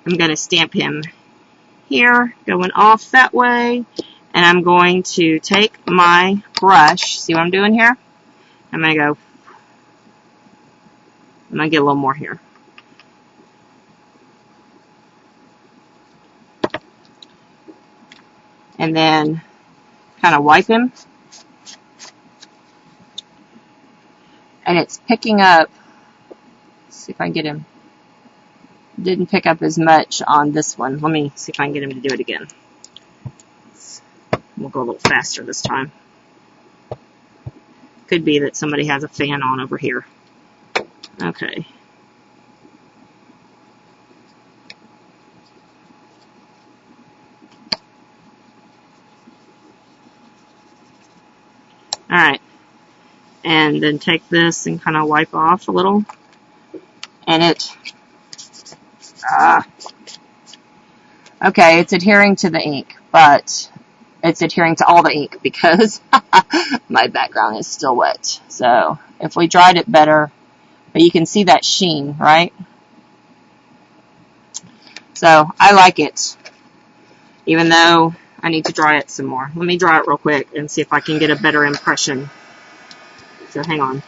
I'm going to stamp him here, going off that way. And I'm going to take my brush. See what I'm doing here? I'm going to go. I'm going to get a little more here. And then kind of wipe him. And it's picking up. Let's see if I can get him. Didn't pick up as much on this one. Let me see if I can get him to do it again. We'll go a little faster this time. Could be that somebody has a fan on over here. Okay. Alright. And then take this and kind of wipe off a little. And it... okay, it's adhering to the ink, but it's adhering to all the ink because my background is still wet. So if we dried it better, but you can see that sheen, right? So I like it, even though I need to dry it some more. Let me dry it real quick and see if I can get a better impression. So hang on.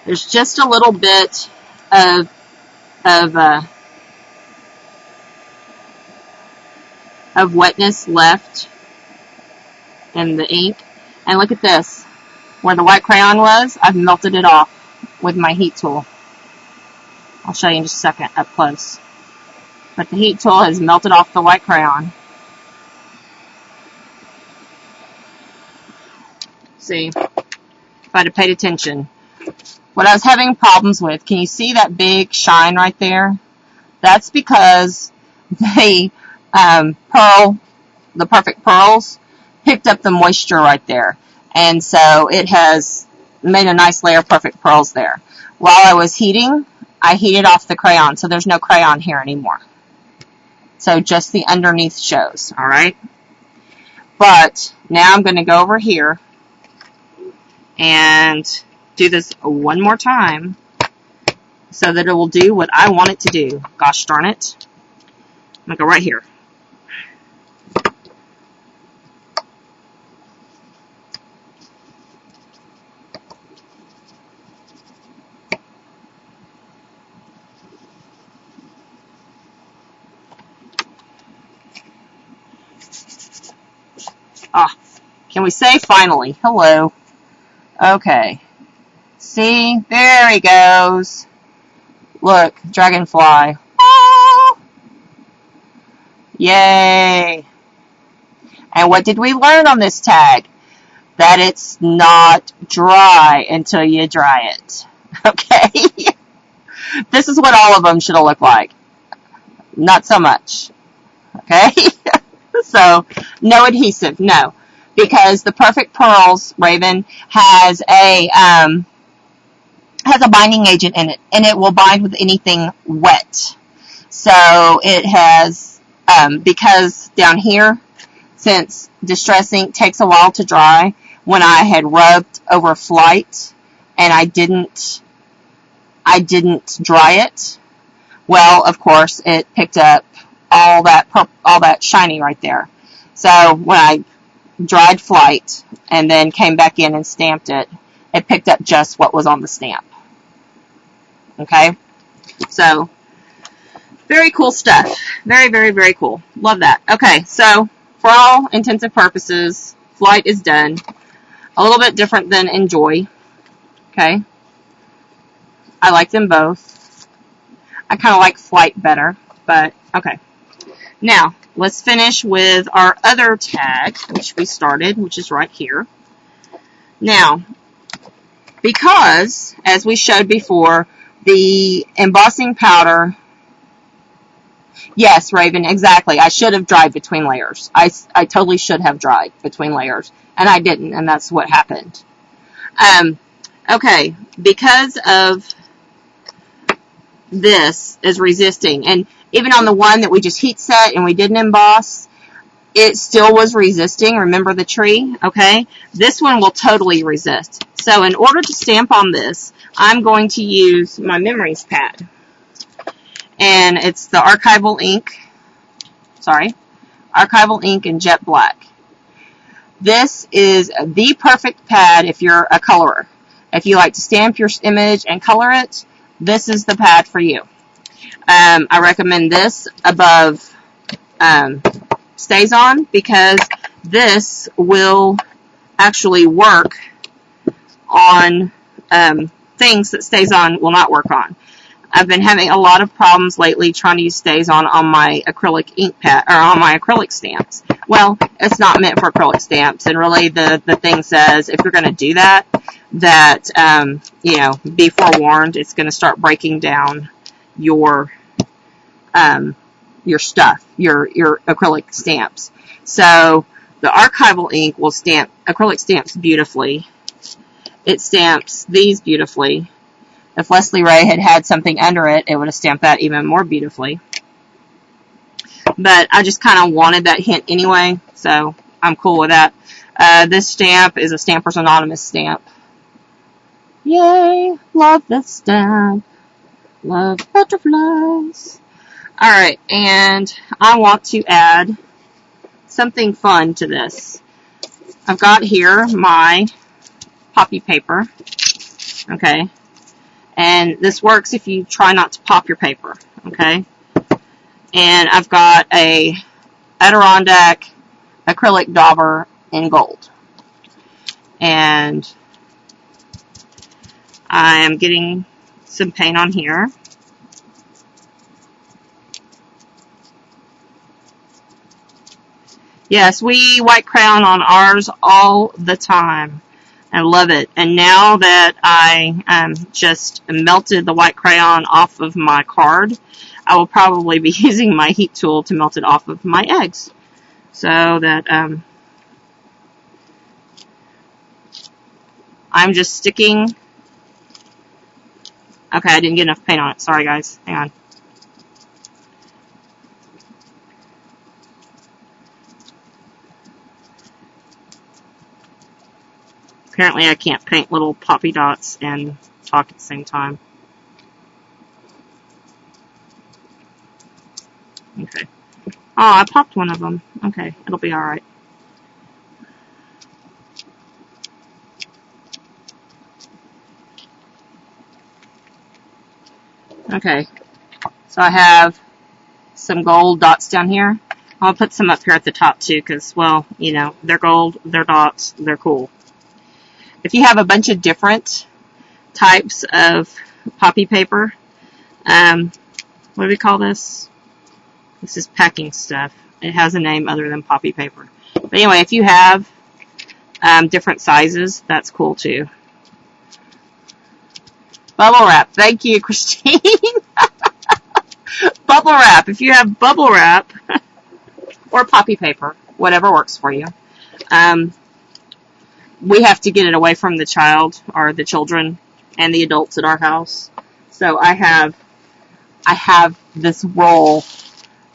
There's just a little bit of wetness left in the ink. And look at this. Where the white crayon was, I've melted it off with my heat tool. I'll show you in just a second up close. But the heat tool has melted off the white crayon. See, if I'd have paid attention. What I was having problems with, can you see that big shine right there? That's because the perfect pearls picked up the moisture right there. And so it has made a nice layer of perfect pearls there. While I was heating, I heated off the crayon, so there's no crayon here anymore. So just the underneath shows, alright? But now I'm going to go over here and do this one more time so that it will do what I want it to do. Gosh darn it. I'm going to go right here. Can we say finally? Hello. Okay. See? There he goes. Look, dragonfly. Oh! Yay. And what did we learn on this tag? That it's not dry until you dry it. Okay? This is what all of them should have looked like. Not so much. Okay? So, no adhesive. No. Because the Perfect Pearls, Raven, has a binding agent in it. And it will bind with anything wet. So, it has, because down here, since Distress Ink takes a while to dry, when I had rubbed over Flight and I didn't dry it, well, of course, it picked up all that shiny right there. So when I dried Flight and then came back in and stamped it, it picked up just what was on the stamp. Okay? So, very cool stuff. Very, very, very cool. Love that. Okay, so for all intensive purposes, Flight is done. A little bit different than Enjoy. Okay? I like them both. I kind of like Flight better, but okay. Now, let's finish with our other tag, which we started, which is right here. Now, because, as we showed before, the embossing powder, yes, Raven, exactly. I should have dried between layers. I totally should have dried between layers, and I didn't, and that's what happened. Okay, because of this is resisting, and even on the one that we just heat set and we didn't emboss, it still was resisting. Remember the tree? Okay, this one will totally resist. So in order to stamp on this, I'm going to use my Memories pad, and it's the Archival ink in Jet Black. This is the perfect pad if you're a colorer. If you like to stamp your image and color it, this is the pad for you. I recommend this above Stays On, because this will actually work on things that Stays On will not work on. I've been having a lot of problems lately trying to use Stays On my acrylic ink pad, or on my acrylic stamps. Well, it's not meant for acrylic stamps, and really the thing says if you're going to do that, you know, be forewarned, it's going to start breaking down your stuff, your acrylic stamps. So the Archival ink will stamp acrylic stamps beautifully. It stamps these beautifully. If Leslie Ray had something under it, it would have stamped that even more beautifully. But I just kind of wanted that hint anyway, so I'm cool with that. This stamp is a Stampers Anonymous stamp. Yay! Love this stamp. Love butterflies. Alright, and I want to add something fun to this. I've got here my poppy paper. Okay. And this works if you try not to pop your paper. Okay. And I've got a Adirondack acrylic dauber in gold. And I am getting some paint on here. Yes, we white crayon on ours all the time. I love it. And now that I just melted the white crayon off of my card, I will probably be using my heat tool to melt it off of my eggs. So that I'm just sticking. Okay, I didn't get enough paint on it. Sorry, guys. Hang on. Apparently I can't paint little poppy dots and talk at the same time. Okay. Oh, I popped one of them. Okay, it'll be alright. Okay, so I have some gold dots down here. I'll put some up here at the top too, because, well, you know, they're gold, they're dots, they're cool. If you have a bunch of different types of poppy paper, what do we call this? This is packing stuff. It has a name other than poppy paper. But anyway, if you have different sizes, that's cool too. Bubble wrap. Thank you, Christine. Bubble wrap. If you have bubble wrap or poppy paper, whatever works for you. We have to get it away from the child or the children and the adults at our house. So I have this roll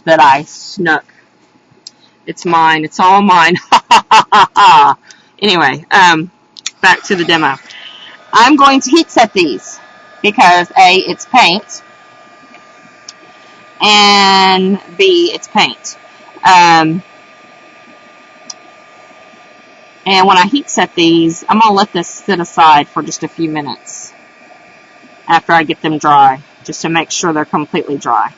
that I snuck. It's mine. It's all mine. Anyway, back to the demo. I'm going to heat set these because A, it's paint, and B, it's paint. And when I heat set these, I'm going to let this sit aside for just a few minutes after I get them dry, just to make sure they're completely dry.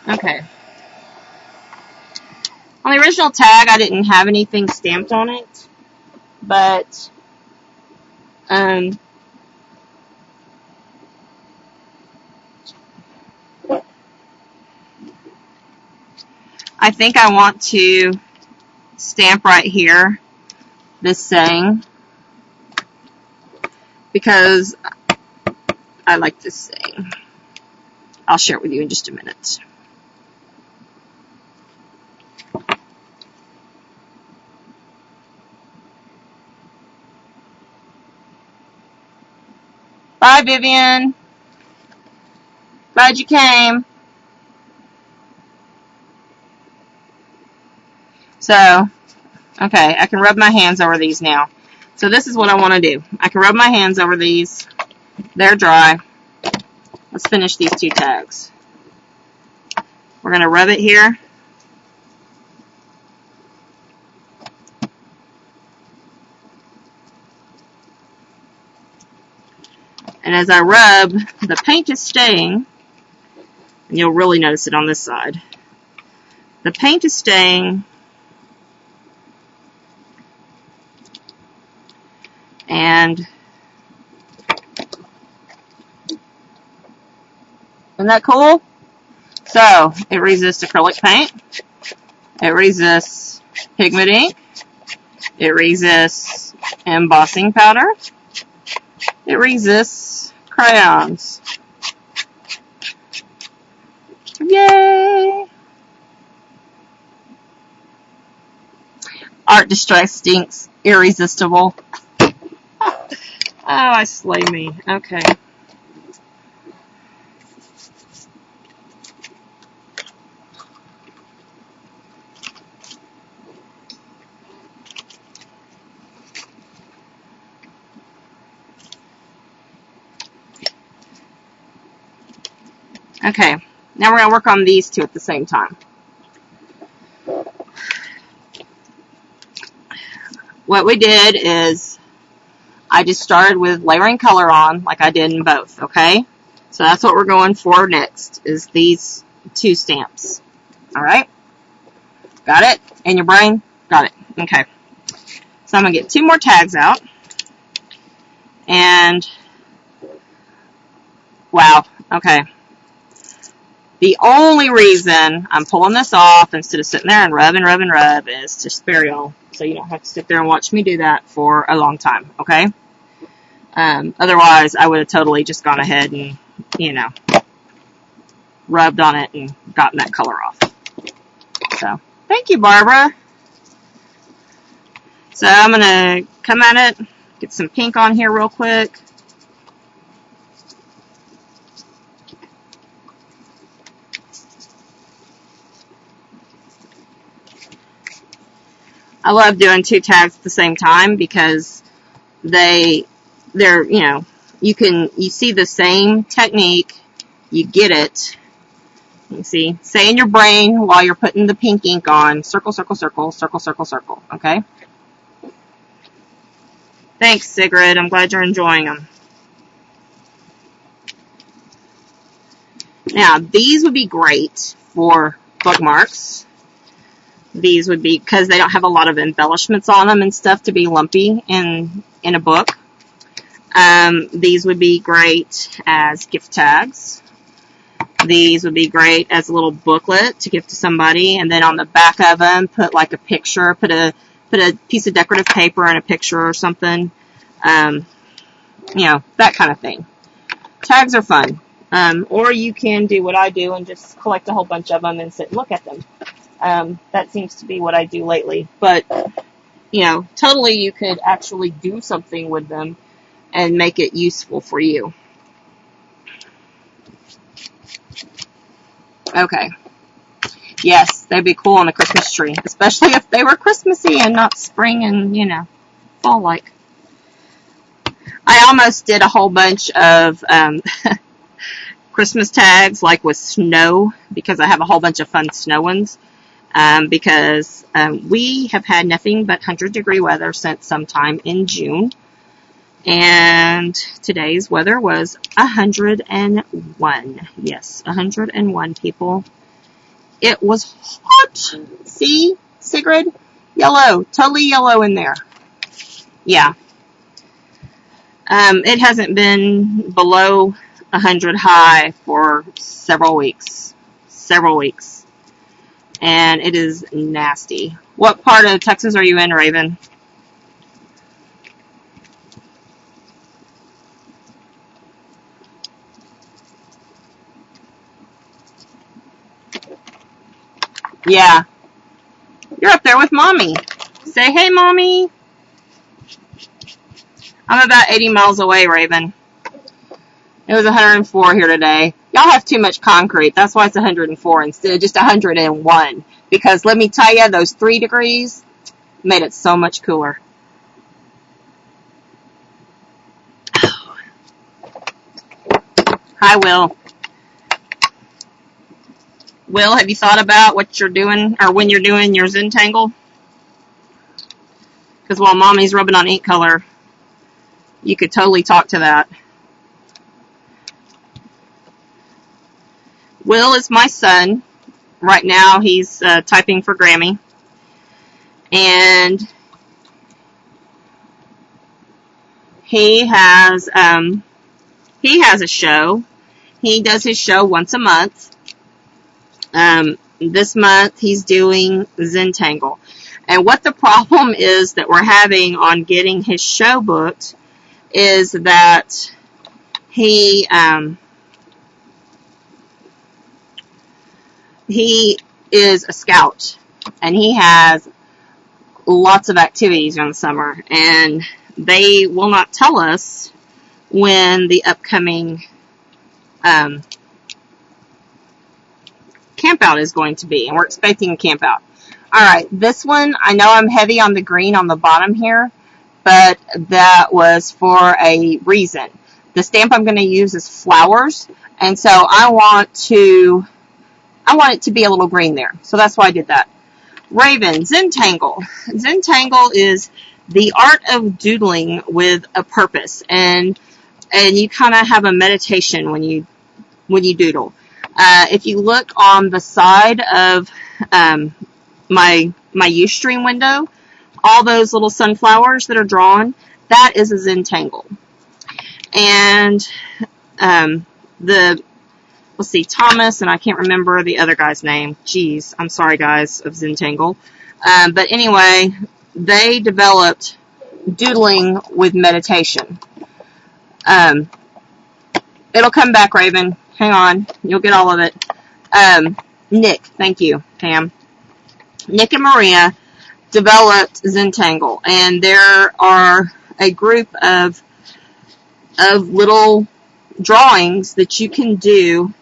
Okay. On the original tag, I didn't have anything stamped on it, but I think I want to stamp right here this saying, because I like this saying. I'll share it with you in just a minute. Bye, Vivian. Glad you came. So, okay, I can rub my hands over these now. So this is what I want to do. I can rub my hands over these. They're dry. Let's finish these two tags. We're going to rub it here. And as I rub, the paint is staying, and you'll really notice it on this side. The paint is staying, and isn't that cool? So, it resists acrylic paint, it resists pigment ink, it resists embossing powder, it resists crayons. Yay! Art Distress Inks, irresistible. Oh, I slay me. Okay. Okay, now we're going to work on these two at the same time. What we did is I just started with layering color on like I did in both, okay? So that's what we're going for next, is these two stamps. Alright? Got it? In your brain? Got it. Okay. So I'm going to get two more tags out. And, wow, okay. The only reason I'm pulling this off instead of sitting there and rub and rub and rub is to spare y'all, so you don't have to sit there and watch me do that for a long time, okay? Otherwise, I would have totally just gone ahead and, you know, rubbed on it and gotten that color off. So, thank you, Barbara. So, I'm going to come at it, get some pink on here real quick. I love doing two tags at the same time because they're, you know, you see the same technique. You get it. You see, say in your brain while you're putting the pink ink on, circle, circle, circle, circle, circle, circle, okay? Thanks, Sigrid. I'm glad you're enjoying them. Now, these would be great for bookmarks. These would be, because they don't have a lot of embellishments on them and stuff to be lumpy in a book. These would be great as gift tags. These would be great as a little booklet to give to somebody, and then on the back of them, put like a picture, put a piece of decorative paper and a picture or something. You know, that kind of thing. Tags are fun. Or you can do what I do and just collect a whole bunch of them and sit and look at them. That seems to be what I do lately. But, you know, totally you could actually do something with them and make it useful for you. Okay. Yes, they'd be cool on a Christmas tree, especially if they were Christmassy and not spring and, you know, fall-like. I almost did a whole bunch of Christmas tags, like with snow, because I have a whole bunch of fun snow ones, because we have had nothing but 100-degree weather since sometime in June, and today's weather was 101. Yes, 101, people. It was hot. See, Sigrid? Yellow, totally yellow in there. Yeah. It hasn't been below 100 high for several weeks. And it is nasty. What part of Texas are you in, Raven? Yeah. You're up there with Mommy. Say, hey, Mommy. I'm about 80 miles away, Raven. It was 104 here today. Y'all have too much concrete. That's why it's 104 instead of just 101. Because let me tell you, those 3 degrees made it so much cooler. Hi, Will. Will, have you thought about what you're doing, or when you're doing your Zentangle? Because while Mommy's rubbing on ink color, you could totally talk to that. Will is my son. Right now he's typing for Grammy. And he has a show. He does his show once a month. This month he's doing Zentangle. And what the problem is that we're having on getting his show booked is that he is a scout, and he has lots of activities during the summer, and they will not tell us when the upcoming campout is going to be, and we're expecting a campout. Alright, this one, I know I'm heavy on the green on the bottom here, but that was for a reason. The stamp I'm going to use is flowers, and so I want it to be a little green there. So that's why I did that. Raven, Zentangle. Zentangle is the art of doodling with a purpose, and you kind of have a meditation when you doodle. If you look on the side of my Ustream window, all those little sunflowers that are drawn, that is a Zentangle. And let's see, Thomas, and I can't remember the other guy's name. Jeez, I'm sorry, guys, of Zentangle. But anyway, they developed doodling with meditation. It'll come back, Raven. Hang on. You'll get all of it. Nick, thank you, Pam. Nick and Maria developed Zentangle, and there are a group of little drawings that you can do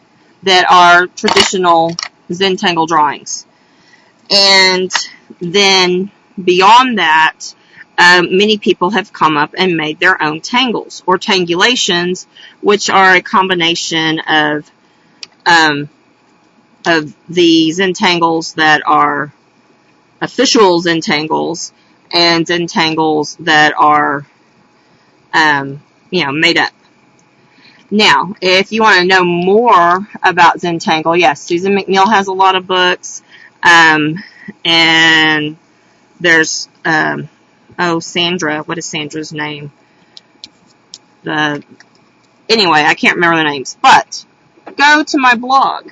that are traditional Zentangle drawings. And then beyond that, many people have come up and made their own tangles or tangulations, which are a combination of the Zentangles that are official Zentangles and Zentangles that are, made up. Now, if you want to know more about Zentangle, yes, Susan McNeil has a lot of books, and there's, Sandra, what is Sandra's name? Anyway, I can't remember the names, but go to my blog.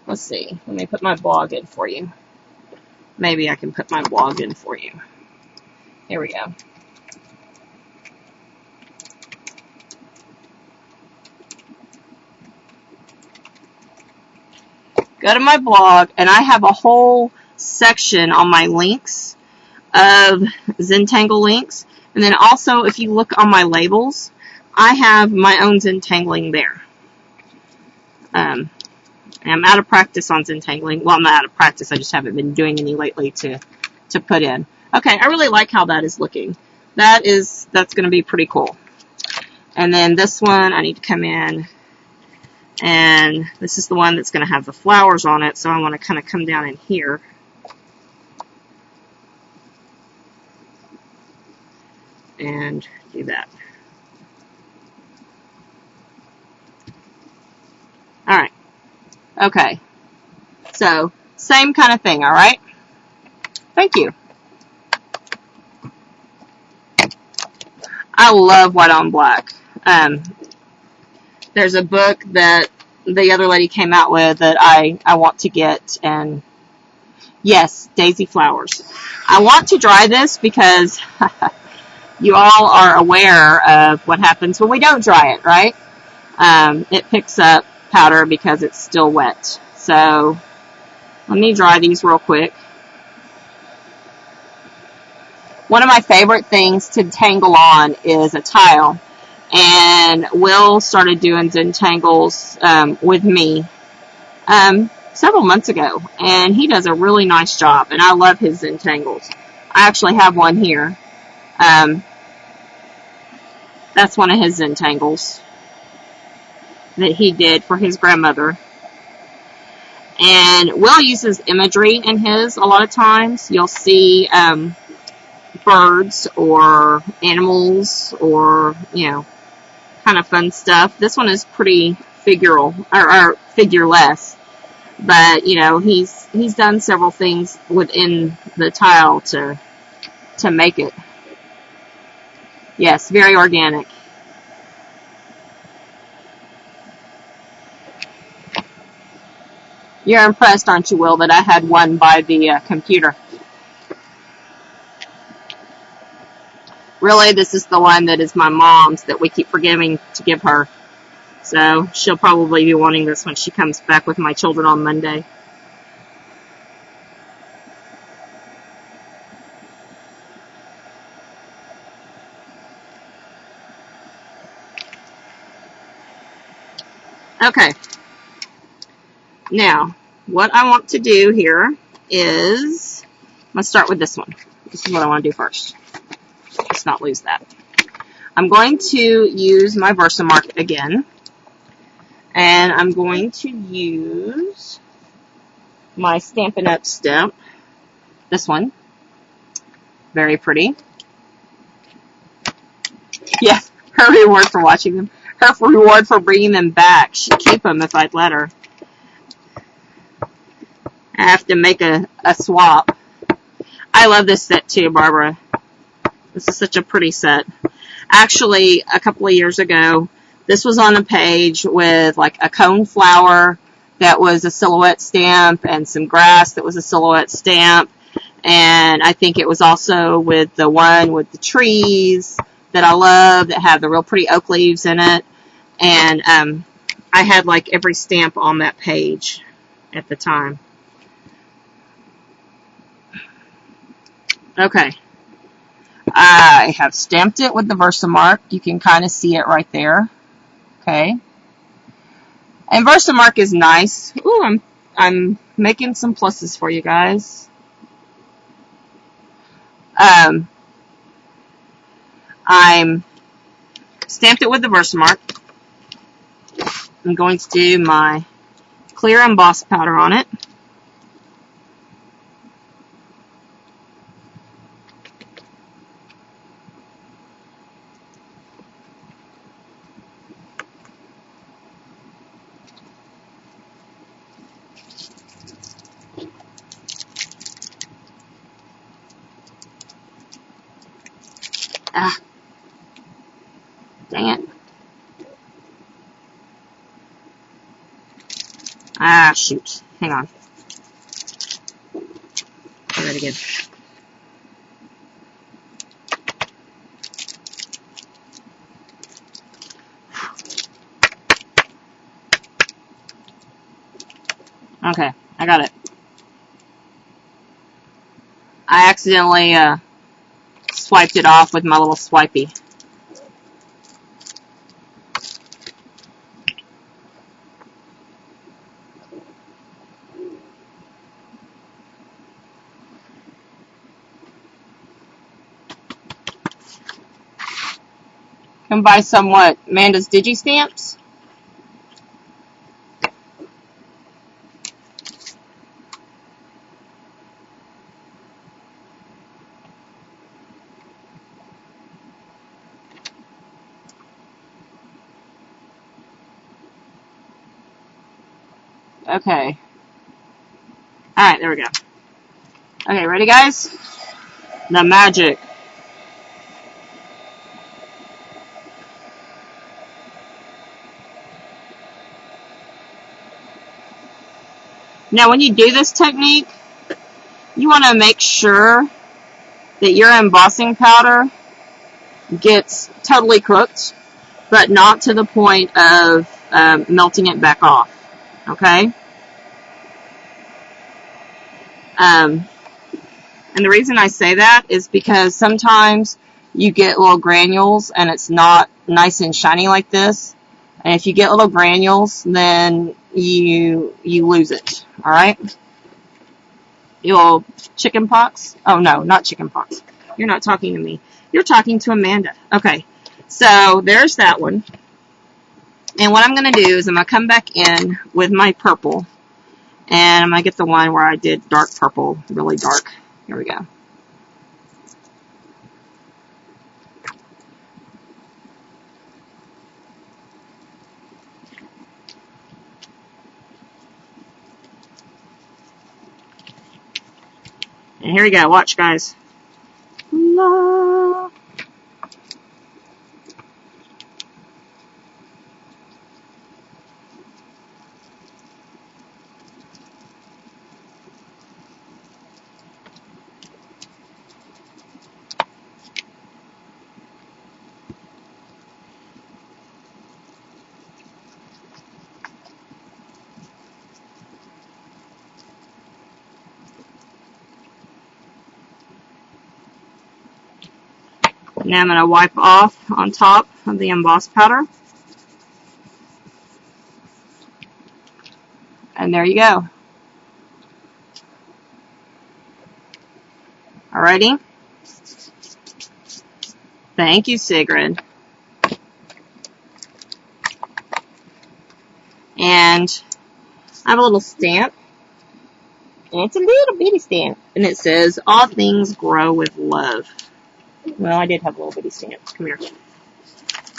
Let's see, let me put my blog in for you. Maybe I can put my blog in for you. Here we go. Go to my blog, and I have a whole section on my links of Zentangle links. And then also, if you look on my labels, I have my own Zentangling there. I'm out of practice on Zentangling. Well, I'm not out of practice. I just haven't been doing any lately to put in. Okay, I really like how that is looking. That's going to be pretty cool. And then this one, I need to come in. And this is the one that's going to have the flowers on it, so I want to kind of come down in here. And do that. Alright. Okay. So, same kind of thing, alright? Thank you. I love white on black. There's a book that the other lady came out with that I want to get, and yes, daisy flowers. I want to dry this because you all are aware of what happens when we don't dry it, right? It picks up powder because it's still wet. So let me dry these real quick. One of my favorite things to tangle on is a tile. And Will started doing Zentangles with me several months ago. And he does a really nice job. And I love his Zentangles. I actually have one here. That's one of his Zentangles that he did for his grandmother. And Will uses imagery in his a lot of times. You'll see birds or animals or, kind of fun stuff. This one is pretty figural, or figureless. But, he's done several things within the tile to make it. Yes, very organic. You're impressed, aren't you, Will, that I had one by the computer? Really, this is the one that is my mom's that we keep forgetting to give her. So she'll probably be wanting this when she comes back with my children on Monday. Okay. Now, what I want to do here is, let's start with this one. This is what I want to do first. Let's not lose that. I'm going to use my Versamark again. And I'm going to use my Stampin' Up! Stamp. This one. Very pretty. Yes, her reward for watching them. Her reward for bringing them back. She'd keep them if I'd let her. I have to make a swap. I love this set too, Barbara. This is such a pretty set. Actually, a couple of years ago, this was on a page with like a cone flower that was a silhouette stamp and some grass that was a silhouette stamp. And I think it was also with the one with the trees that I love that have the real pretty oak leaves in it. And I had like every stamp on that page at the time. Okay. I have stamped it with the Versamark. You can kind of see it right there. Okay. And Versamark is nice. Ooh, I'm making some pluses for you guys. I'm stamped it with the Versamark. I'm going to do my clear emboss powder on it. Ah, dang it. Ah, shoot. Hang on. Try that again. Okay, I got it. I accidentally swiped it off with my little swipey. Can buy some what? Amanda's Digi Stamps? Okay. Alright, there we go. Okay, ready guys? The magic. Now when you do this technique, you want to make sure that your embossing powder gets totally cooked, but not to the point of melting it back off. Okay? And the reason I say that is because sometimes you get little granules and it's not nice and shiny like this. And if you get little granules, then you lose it. Alright? You'll chicken pox? Oh no, not chicken pox. You're not talking to me. You're talking to Amanda. Okay. So there's that one. And what I'm going to do is I'm going to come back in with my purple. And I'm going to get the one where I did dark purple, really dark. Here we go. And here we go. Watch, guys. La. Now I'm going to wipe off on top of the emboss powder. And there you go. Alrighty. Thank you, Sigrid. And I have a little stamp. And it's a little bitty stamp. And it says, all things grow with love. Well, I did have a little bitty stamp. Come here.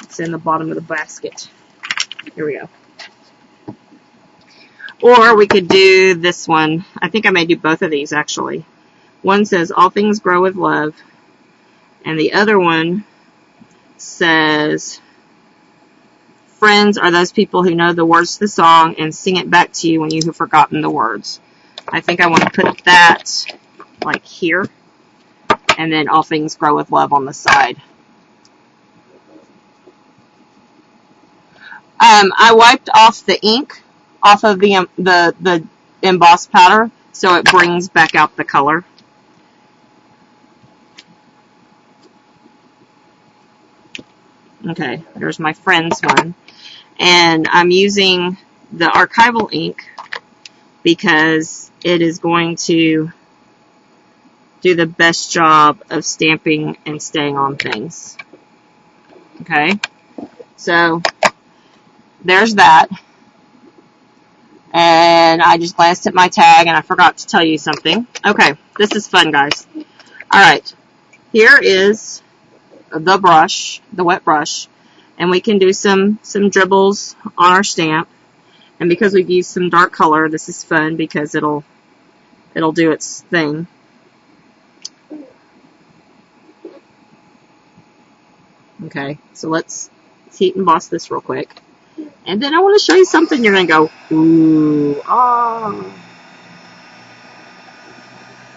It's in the bottom of the basket. Here we go. Or we could do this one. I think I may do both of these, actually. One says, all things grow with love. And the other one says, friends are those people who know the words to the song and sing it back to you when you have forgotten the words. I think I want to put that like here. And then all things grow with love on the side. I wiped off the ink off of the embossed powder so it brings back out the color. Okay, there's my friends one. And I'm using the archival ink because it is going to do the best job of stamping and staying on things. Okay, so there's that. And I just glanced at my tag and I forgot to tell you something. Okay, this is fun, guys. Alright, here is the brush, the wet brush, and we can do some dribbles on our stamp. And because we've used some dark color, this is fun because it'll do its thing. Okay, so let's heat emboss this real quick. And then I want to show you something you're going to go, ooh, oh.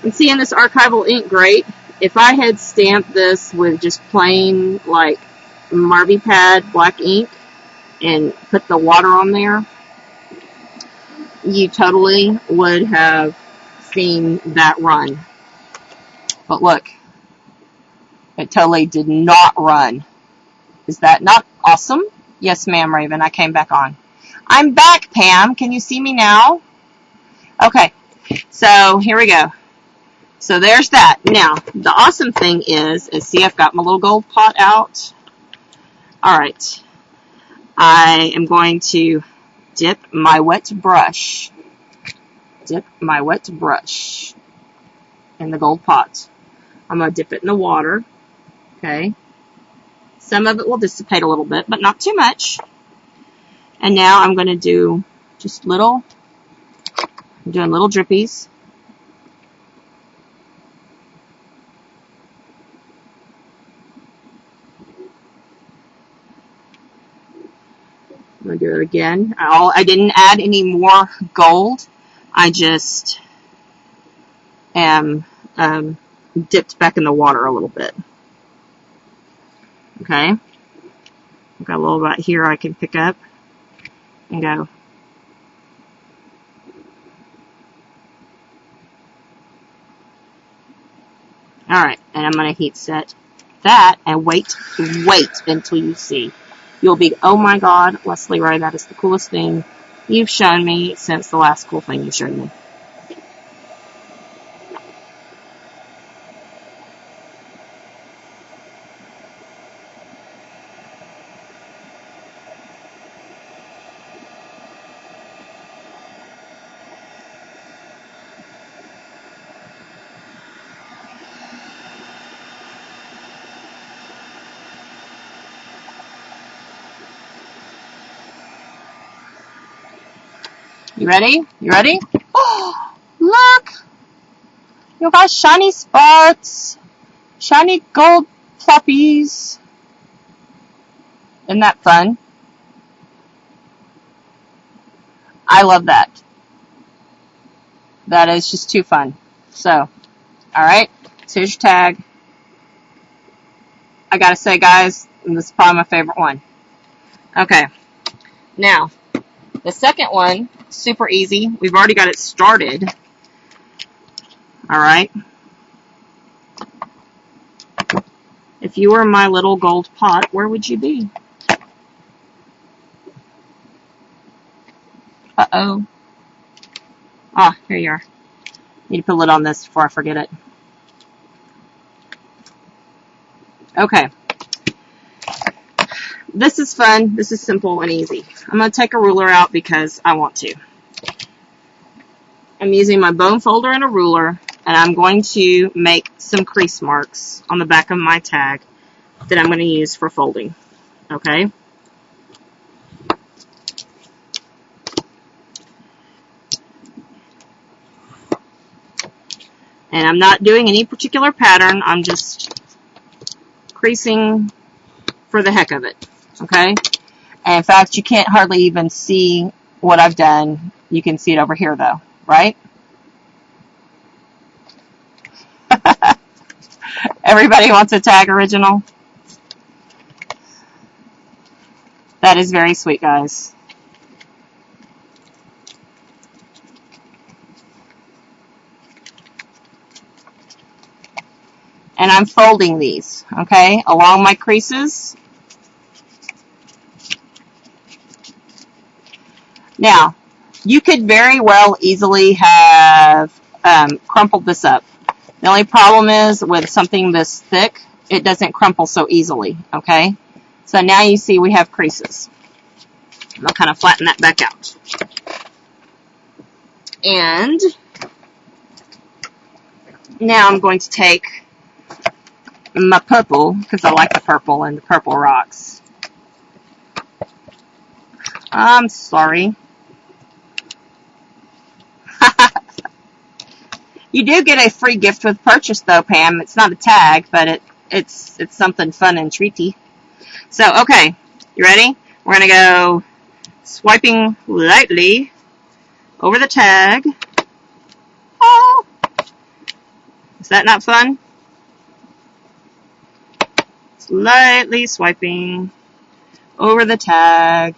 And seeing this archival ink, great. If I had stamped this with just plain, like, Marby Pad black ink and put the water on there, you totally would have seen that run. But look, it totally did not run. Is that not awesome? Yes, ma'am, Raven. I came back on. I'm back, Pam. Can you see me now? Okay. So, here we go. So, there's that. Now, the awesome thing is see, I've got my little gold pot out. Alright. I am going to dip my wet brush. Dip my wet brush in the gold pot. I'm going to dip it in the water. Okay. Some of it will dissipate a little bit, but not too much. And now I'm going to do just little, I'm doing little drippies. I'm going to do it again. I didn't add any more gold. I just am dipped back in the water a little bit. Okay, I've got a little bit here I can pick up and go. Alright, and I'm going to heat set that and wait until you see. You'll be, oh my god, Leslie Ray, that is the coolest thing you've shown me since the last cool thing you showed me. You ready? You ready? Oh, look! You got shiny spots. Shiny gold ploppies. Isn't that fun? I love that. That is just too fun. So, alright. So here's your tag. I gotta say, guys, this is probably my favorite one. Okay. Now, the second one, super easy. We've already got it started. Alright. If you were my little gold pot, where would you be? Uh-oh. Ah, here you are. Need to put a lid on this before I forget it. Okay. This is fun. This is simple and easy. I'm going to take a ruler out because I want to. I'm using my bone folder and a ruler, and I'm going to make some crease marks on the back of my tag that I'm going to use for folding. Okay? And I'm not doing any particular pattern. I'm just creasing for the heck of it. Okay? And in fact, you can't hardly even see what I've done. You can see it over here, though. Right? Everybody wants a tag original? That is very sweet, guys. And I'm folding these, okay, along my creases. Now, you could very well easily have crumpled this up. The only problem is with something this thick, it doesn't crumple so easily, okay? So now you see we have creases. I'll kind of flatten that back out. And now I'm going to take my purple, because I like the purple and the purple rocks. I'm sorry. You do get a free gift with purchase though, Pam. It's not a tag, but it's something fun and treaty. So, okay. You ready? We're going to go swiping lightly over the tag. Oh! Is that not fun? Lightly swiping over the tag.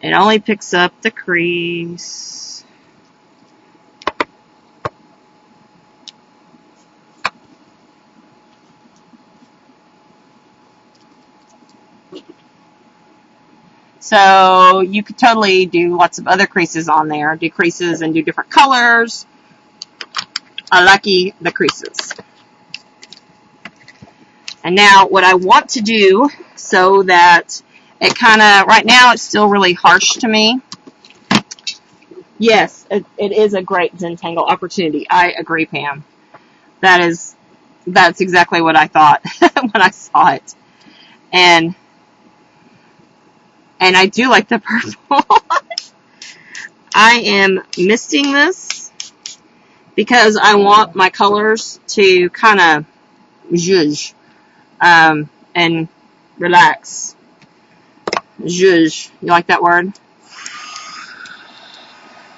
It only picks up the crease. So you could totally do lots of other creases on there. Do creases and do different colors. I like the creases. And now what I want to do so that it kind of, right now it's still really harsh to me. Yes, it is a great Zentangle opportunity. I agree, Pam. That's exactly what I thought when I saw it. And I do like the purple. I am misting this because I want my colors to kind of zhuzh and relax. Zhuzh. You like that word?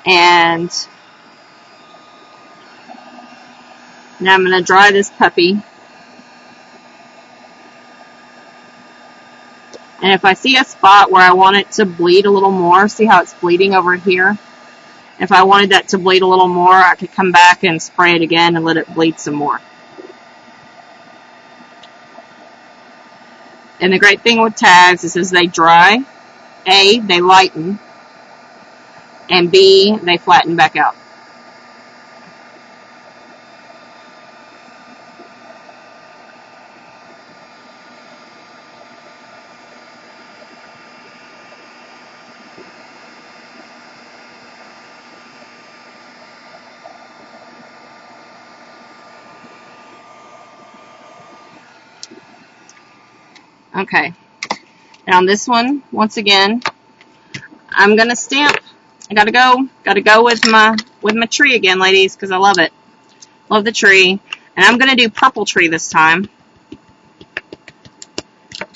And now I'm going to dry this puppy. And if I see a spot where I want it to bleed a little more, see how it's bleeding over here? If I wanted that to bleed a little more, I could come back and spray it again and let it bleed some more. And the great thing with tags is as they dry, A, they lighten, and B, they flatten back out. Okay, and on this one, once again, I'm gonna stamp. I gotta go with my tree again, ladies, because I love it. Love the tree, and I'm gonna do purple tree this time.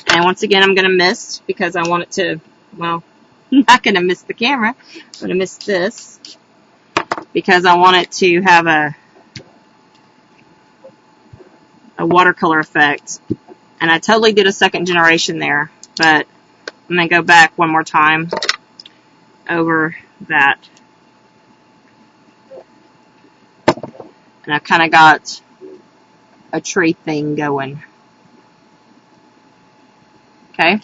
And once again, I'm gonna mist because I want it to. Well, I'm not gonna mist the camera. I'm gonna mist this because I want it to have a watercolor effect. And I totally did a second generation there, but I'm going to go back one more time over that. And I kind of got a tree thing going. Okay.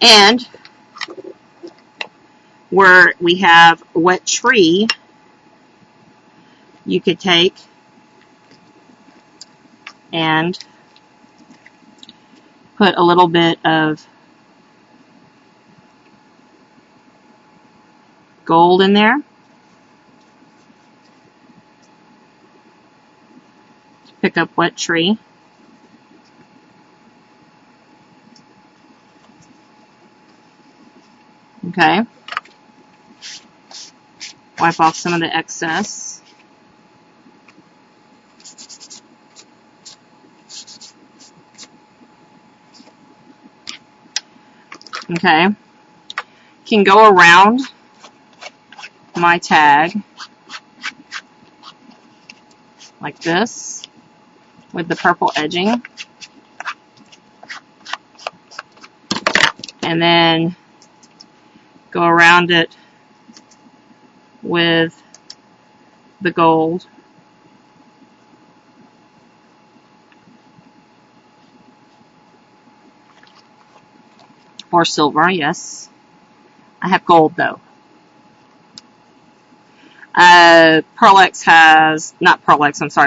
And where we have wet tree, you could take and put a little bit of gold in there. Pick up wet tree. Okay. Wipe off some of the excess. Okay, can go around my tag like this with the purple edging, and then go around it with the gold. Or silver, yes. I have gold though.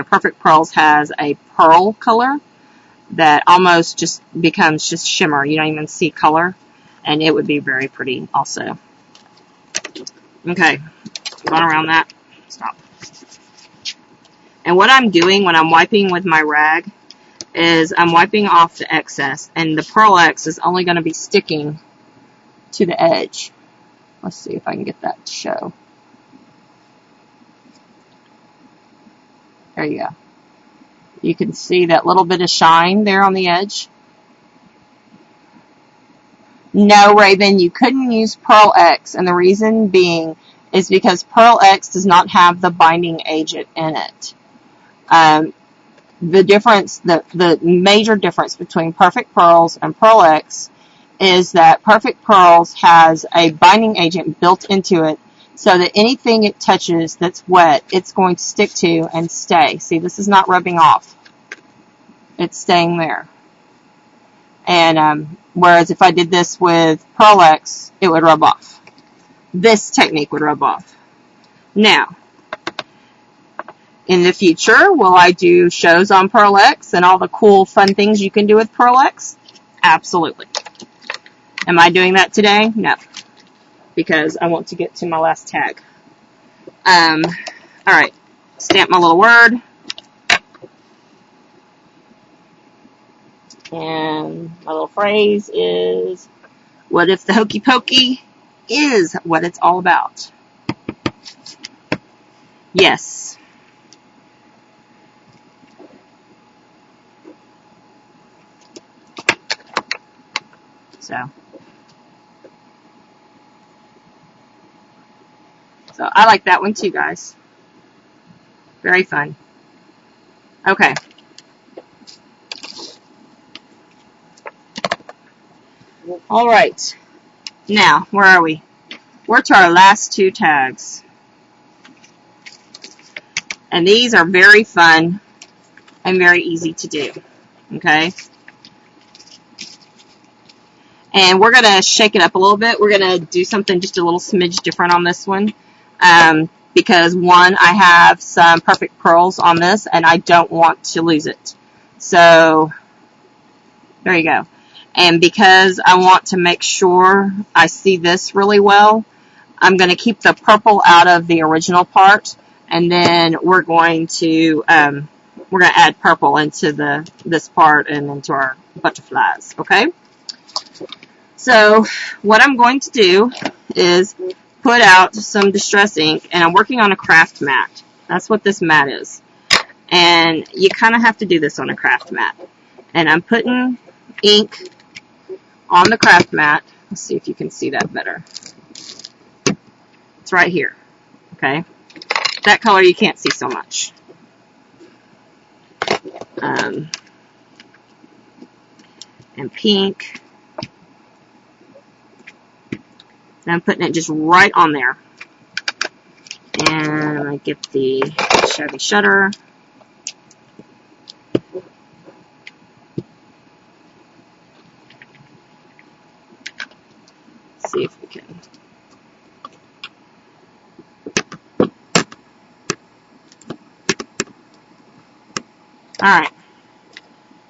Perfect Pearls has a pearl color, that almost just becomes just shimmer. You don't even see color, and it would be very pretty also. Okay, going around that. Stop. And what I'm doing when I'm wiping with my rag is I'm wiping off the excess, and the Pearl X is only going to be sticking to the edge. Let's see if I can get that to show. There you go. You can see that little bit of shine there on the edge. No, Raven, you couldn't use Pearl X, and the reason being is because Pearl X does not have the binding agent in it. The major difference between Perfect Pearls and Pearl X is that Perfect Pearls has a binding agent built into it, so that anything it touches that's wet, it's going to stick to and stay. See, this is not rubbing off. It's staying there. And whereas if I did this with Pearl X, it would rub off. This technique would rub off. Now, in the future, will I do shows on Pearl X and all the cool, fun things you can do with Pearl X? Absolutely. Am I doing that today? No. Because I want to get to my last tag. Alright. Stamp my little word. And my little phrase is, what if the hokey pokey is what it's all about? Yes. So I like that one too, guys. Very fun. Okay. All right. Now, where are we? We're to our last two tags. And these are very fun and very easy to do. Okay? And we're going to shake it up a little bit. We're going to do something just a little smidge different on this one. Because, one, I have some Perfect Pearls on this, and I don't want to lose it. So, there you go. And because I want to make sure I see this really well, I'm going to keep the purple out of the original part, and then we're going to add purple into this part and into our butterflies, okay? So what I'm going to do is put out some Distress ink, and I'm working on a craft mat. That's what this mat is. And you kind of have to do this on a craft mat. And I'm putting ink on the craft mat. Let's see if you can see that better. It's right here. Okay? That color you can't see so much. And pink. And I'm putting it just right on there. And I'm going to get the Chevy shutter. See if we can. Alright.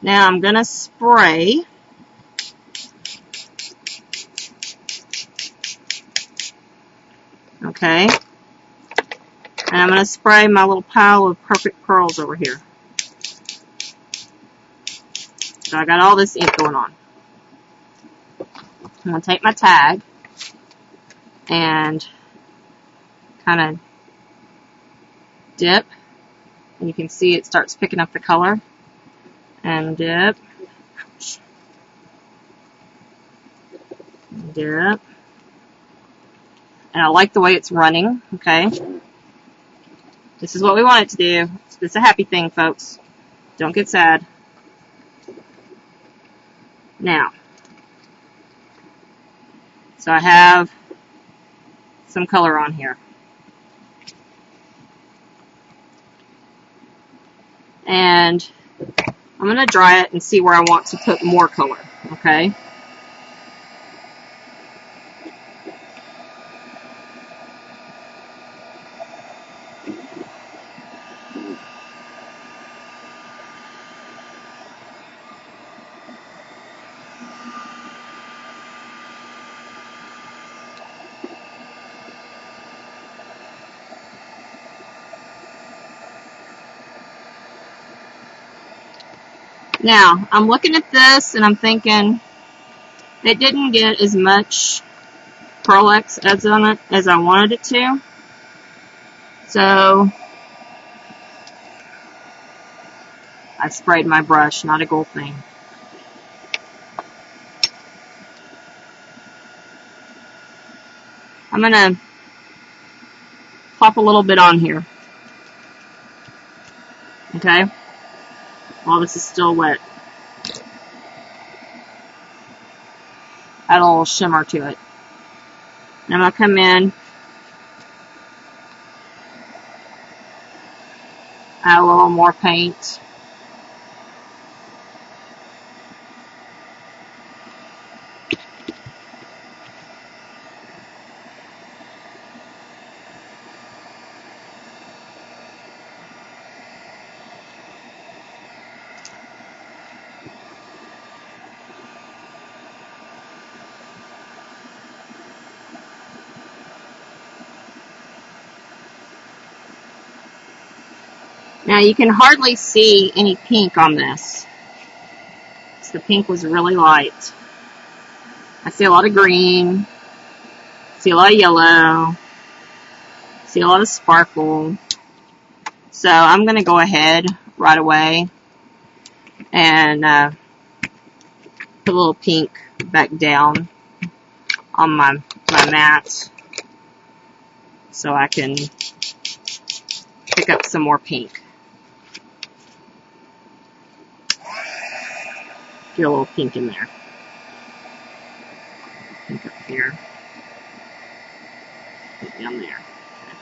Now I'm going to spray. Okay. And I'm going to spray my little pile of Perfect Pearls over here. So I got all this ink going on. I'm going to take my tag and kind of dip. And you can see it starts picking up the color. And dip. Dip. And I like the way it's running, okay? This is what we want it to do. It's a happy thing, folks. Don't get sad. Now, so I have some color on here. And I'm going to dry it and see where I want to put more color, okay? Now, I'm looking at this and I'm thinking it didn't get as much Pearl X as on it as I wanted it to. So I sprayed my brush, not a gold thing. I'm going to pop a little bit on here. Okay? While this is still wet. Add a little shimmer to it. And I'm going to come in, add a little more paint. Now you can hardly see any pink on this. So the pink was really light. I see a lot of green, see a lot of yellow, see a lot of sparkle. So I'm going to go ahead right away and put a little pink back down on my mat so I can pick up some more pink. Get a little pink in there. Pink up here. Put down there. Okay.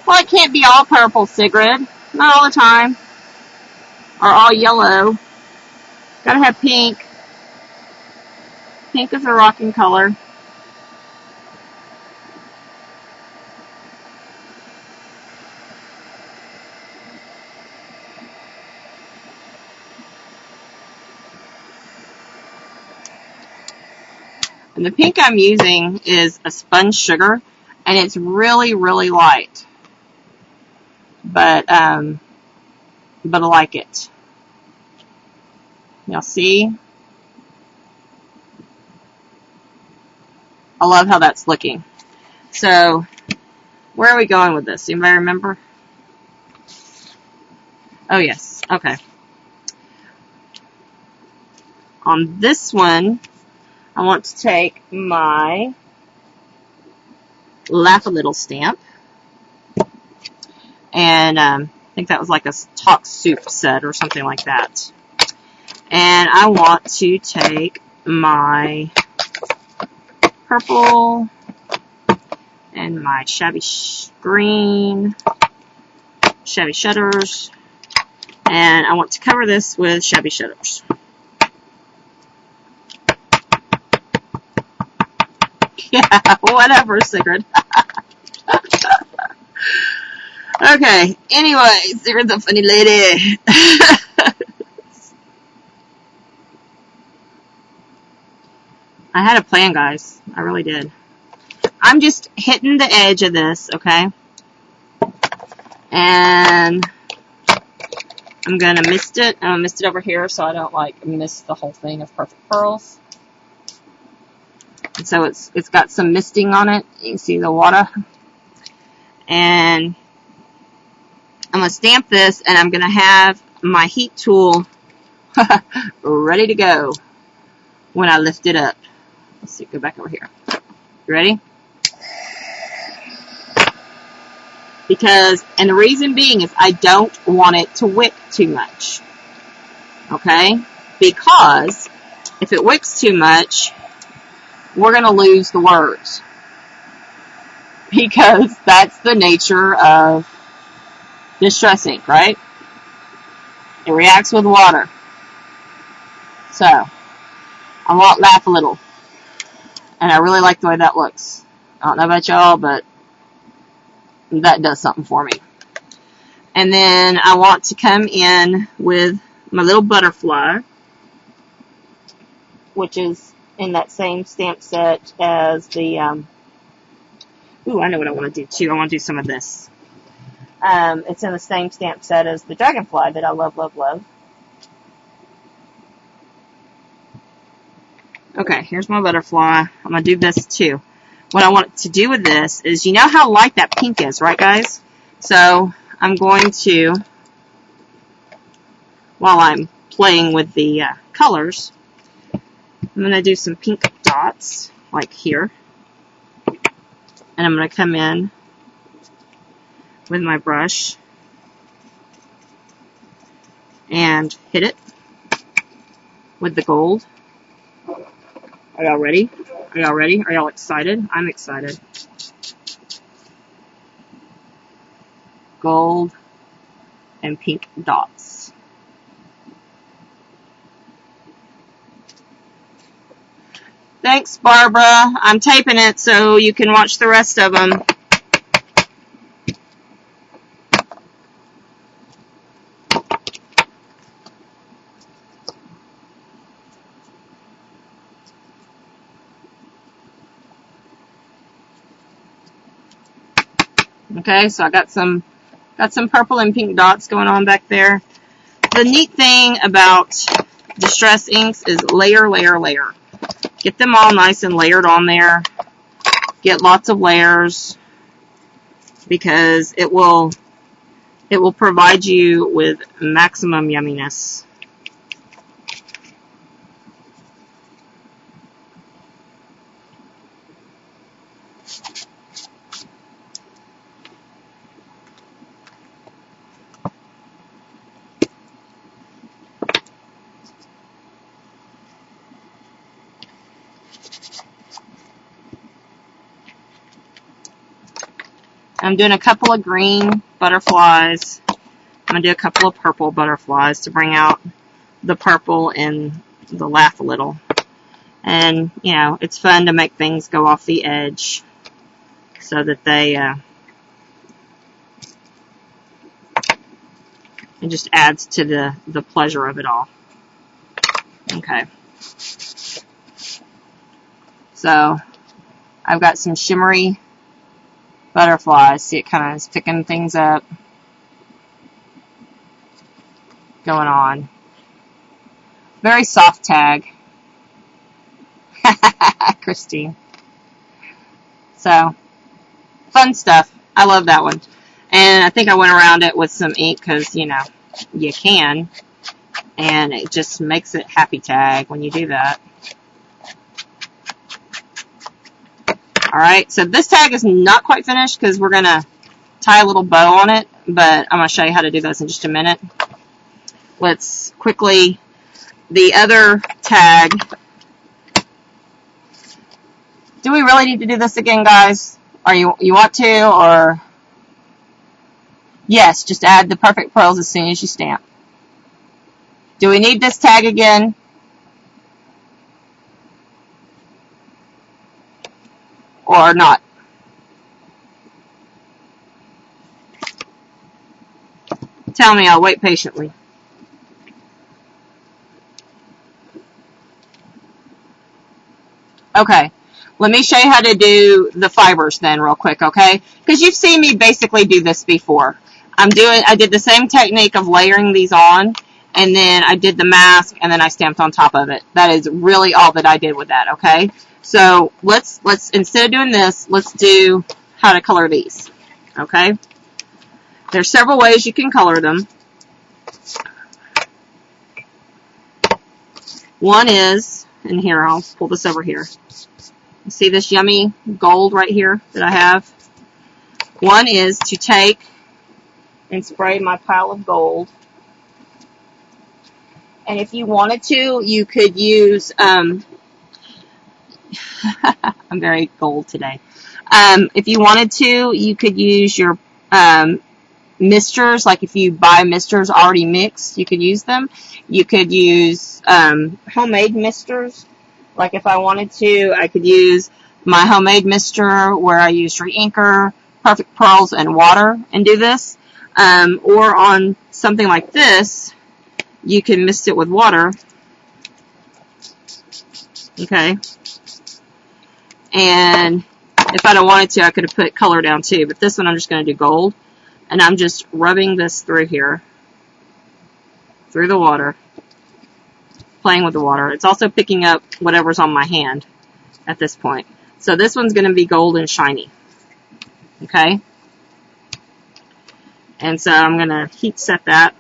Well, it can't be all purple, Sigrid. Not all the time. Or all yellow. Gotta have pink. Pink is a rocking color. And the pink I'm using is a sponge sugar, and it's really, really light. But I like it. Y'all see? I love how that's looking. So, where are we going with this? Anybody remember? Oh, yes. Okay. On this one, I want to take my Laugh a Little stamp. And I think that was like a Talk Soup set or something like that. And I want to take my purple and my shabby green, shabby shutters, and I want to cover this with shabby shutters. Yeah, whatever, Sigrid. Okay, anyway, Sigrid's a funny lady. I had a plan, guys. I really did. I'm just hitting the edge of this, okay? And I'm going to mist it. I'm going to mist it over here so I don't, like, miss the whole thing of Perfect Pearls. And so it's got some misting on it. You can see the water. And I'm going to stamp this, and I'm going to have my heat tool ready to go when I lift it up. Let's see, go back over here. You ready? And the reason being is I don't want it to wick too much. Okay? Because if it wicks too much, we're going to lose the words. Because that's the nature of distress ink, right? It reacts with water. So, I want Laugh a Little. And I really like the way that looks. I don't know about y'all, but that does something for me. And then I want to come in with my little butterfly, which is in that same stamp set as the, ooh, I know what I want to do too. I want to do some of this. It's in the same stamp set as the Dragonfly that I love, love, love. Okay, here's my butterfly. I'm going to do this too. What I want to do with this is, you know how light that pink is, right guys? So I'm going to, while I'm playing with the colors, I'm going to do some pink dots, like here. And I'm going to come in with my brush and hit it with the gold. Are y'all ready? Are y'all ready? Are y'all excited? I'm excited. Gold and pink dots. Thanks, Barbara. I'm taping it so you can watch the rest of them. Okay, so I got some purple and pink dots going on back there. The neat thing about Distress Inks is layer, layer, layer. Get them all nice and layered on there. Get lots of layers because it will provide you with maximum yumminess. I'm doing a couple of green butterflies. I'm going to do a couple of purple butterflies to bring out the purple and the laugh a little. And, you know, it's fun to make things go off the edge so that it just adds to the pleasure of it all. Okay. So, I've got some shimmery butterflies. See, it kind of is picking things up. Going on. Very soft tag. Christine. So, fun stuff. I love that one. And I think I went around it with some ink because, you know, you can. And it just makes it happy tag when you do that. Alright, so this tag is not quite finished because we're going to tie a little bow on it, but I'm going to show you how to do this in just a minute. Let's quickly, the other tag. Do we really need to do this again, guys? Or you want to, or? Yes, just add the perfect pearls as soon as you stamp. Do we need this tag again? Or not? Tell me, I'll wait patiently. Okay, let me show you how to do the fibers then real quick, okay? Because you've seen me basically do this before. I did the same technique of layering these on, and then I did the mask, and then I stamped on top of it. That is really all that I did with that, okay? So let's instead of doing this, let's do how to color these, okay? There's several ways you can color them. One is, and here, I'll pull this over here. You see this yummy gold right here that I have? One is to take and spray my pile of gold. And if you wanted to, you could use, I'm very gold today. If you wanted to, you could use your misters. Like if you buy misters already mixed, you could use them. You could use homemade misters. Like if I wanted to, I could use my homemade mister where I use re-inker, perfect pearls, and water and do this. Or on something like this, you can mist it with water. Okay. And if I don't wanted to, I could have put color down too. But this one I'm just going to do gold. And I'm just rubbing this through here, through the water, playing with the water. It's also picking up whatever's on my hand at this point. So this one's going to be gold and shiny. Okay? And so I'm going to heat set that.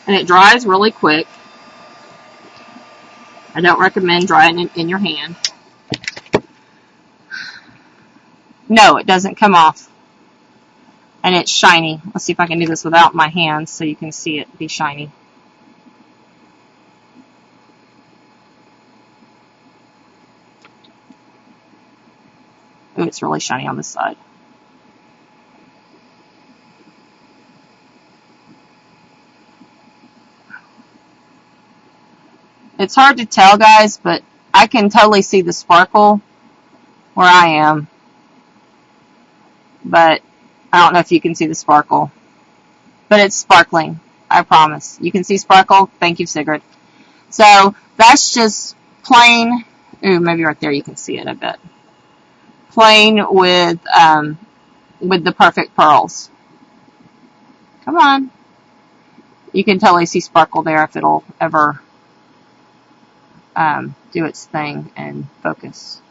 And it dries really quick. I don't recommend drying it in your hand. No, it doesn't come off. And it's shiny. Let's see if I can do this without my hands so you can see it be shiny. Ooh, it's really shiny on this side. It's hard to tell, guys, but I can totally see the sparkle where I am. But I don't know if you can see the sparkle. But it's sparkling, I promise. You can see sparkle? Thank you, Sigrid. So that's just plain, ooh, maybe right there you can see it, I bet. Plain with the perfect pearls. Come on. You can totally see sparkle there if it'll ever do its thing and focus.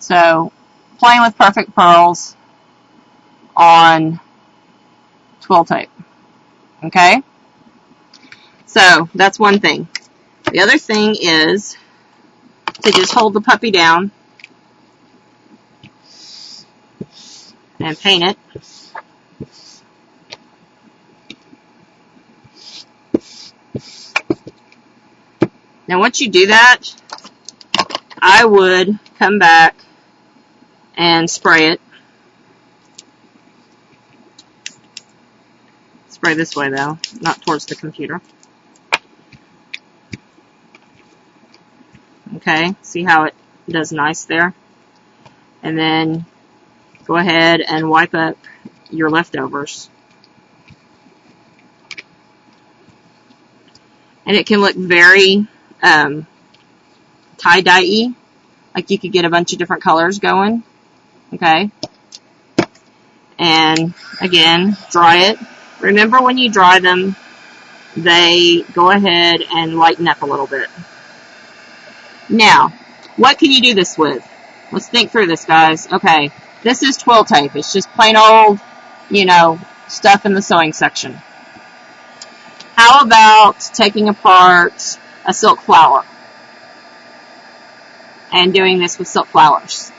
So, playing with perfect pearls on twill tape. Okay? So, that's one thing. The other thing is to just hold the puppy down and paint it. Now, once you do that, I would come back and spray it. Spray this way, though, not towards the computer. Okay, see how it does nice there? And then go ahead and wipe up your leftovers. And it can look very tie-dye-y. Like you could get a bunch of different colors going. Okay? And again, dry it. Remember when you dry them, they go ahead and lighten up a little bit. Now, what can you do this with? Let's think through this, guys. Okay, this is twill tape. It's just plain old, stuff in the sewing section. How about taking apart a silk flower and doing this with silk flowers?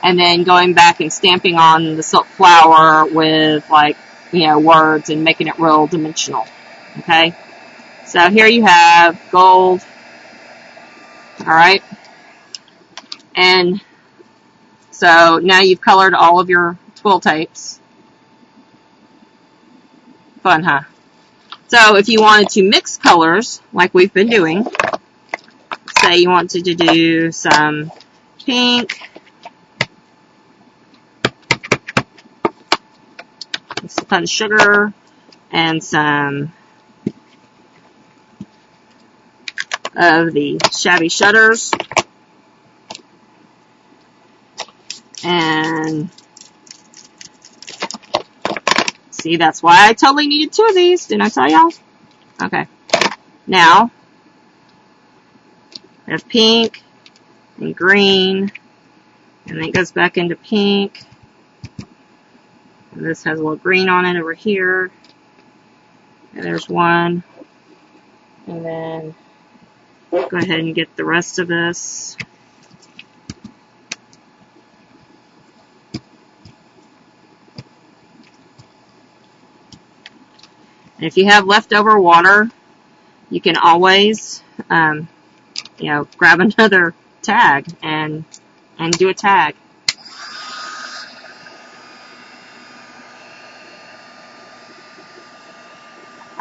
And then going back and stamping on the silk flower with, words and making it real dimensional. Okay? So here you have gold. Alright? And so now you've colored all of your twill tapes. Fun, huh? So if you wanted to mix colors, like we've been doing, say you wanted to do some pink, some sugar, and some of the shabby shutters, and see, that's why I totally needed 2 of these. Didn't I tell y'all? Okay. Now, I have pink and green, and then it goes back into pink. And this has a little green on it over here. And there's one. And then go ahead and get the rest of this. And if you have leftover water, you can always, grab another tag and do a tag.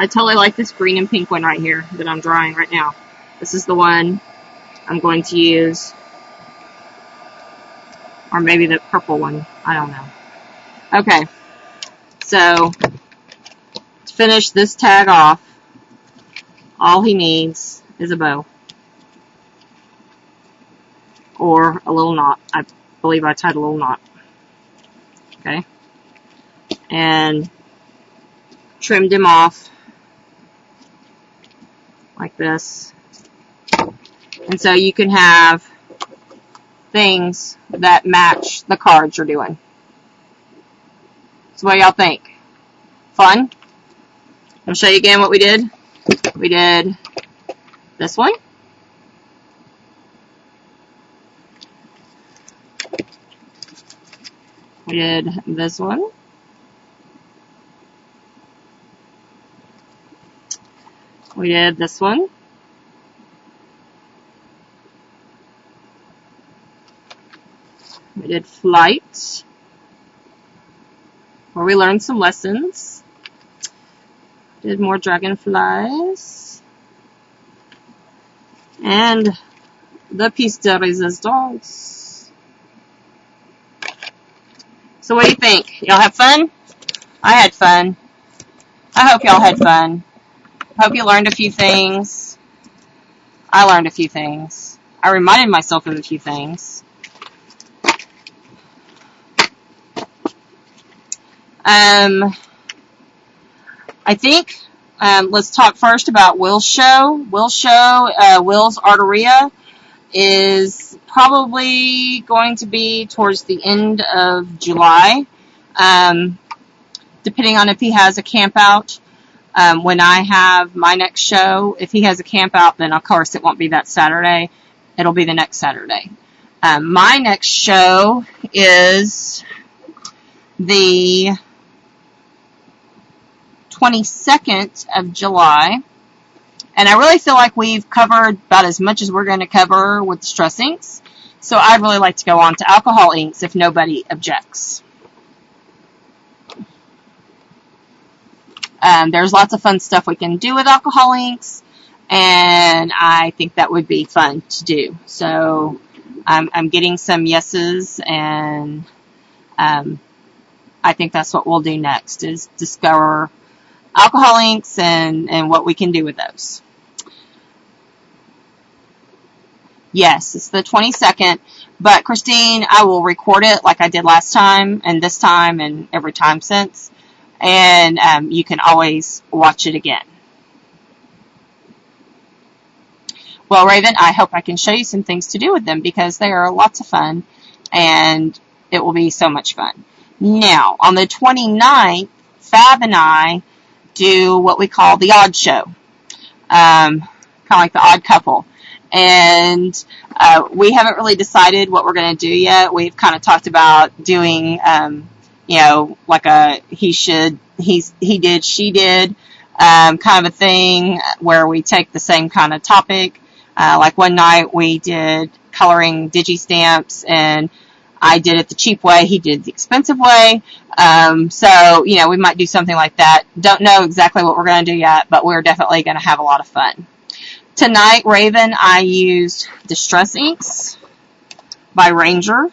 I totally like this green and pink one right here that I'm drawing right now. This is the one I'm going to use. Or maybe the purple one. I don't know. Okay. So, to finish this tag off, all he needs is a bow. Or a little knot. I believe I tied a little knot. Okay. And trimmed him off like this. And so you can have things that match the cards you're doing. So what do y'all think? Fun? I'll show you again what we did. We did this one. We did this one. We did this one. We did flight, where we learned some lessons. Did more dragonflies. And the piece de resistance. So what do you think? Y'all have fun? I had fun. I hope y'all had fun. I hope you learned a few things. I learned a few things. I reminded myself of a few things. I think let's talk first about Will's show. Will's Arteria is probably going to be towards the end of July, depending on if he has a camp out. When I have my next show, if he has a camp out, then of course it won't be that Saturday. It'll be the next Saturday. My next show is the 22nd of July, and I really feel like we've covered about as much as we're going to cover with Distress Inks, so I'd really like to go on to alcohol inks if nobody objects. There's lots of fun stuff we can do with alcohol inks, and I think that would be fun to do. So I'm getting some yeses, and I think that's what we'll do next, is discover alcohol inks and what we can do with those. Yes, it's the 22nd, but Christine, I will record it like I did last time and this time and every time since, and you can always watch it again. Well, Raven, I hope I can show you some things to do with them because they are lots of fun and it will be so much fun. Now, on the 29th, Fab and I do what we call the odd show, kind of like the odd couple. And we haven't really decided what we're going to do yet. We've kind of talked about doing, like a he did, she did, kind of a thing where we take the same kind of topic. Like one night we did coloring digi-stamps, and I did it the cheap way, he did the expensive way. So, we might do something like that. Don't know exactly what we're going to do yet, but we're definitely going to have a lot of fun. Tonight, Raven, I used Distress Inks by Ranger.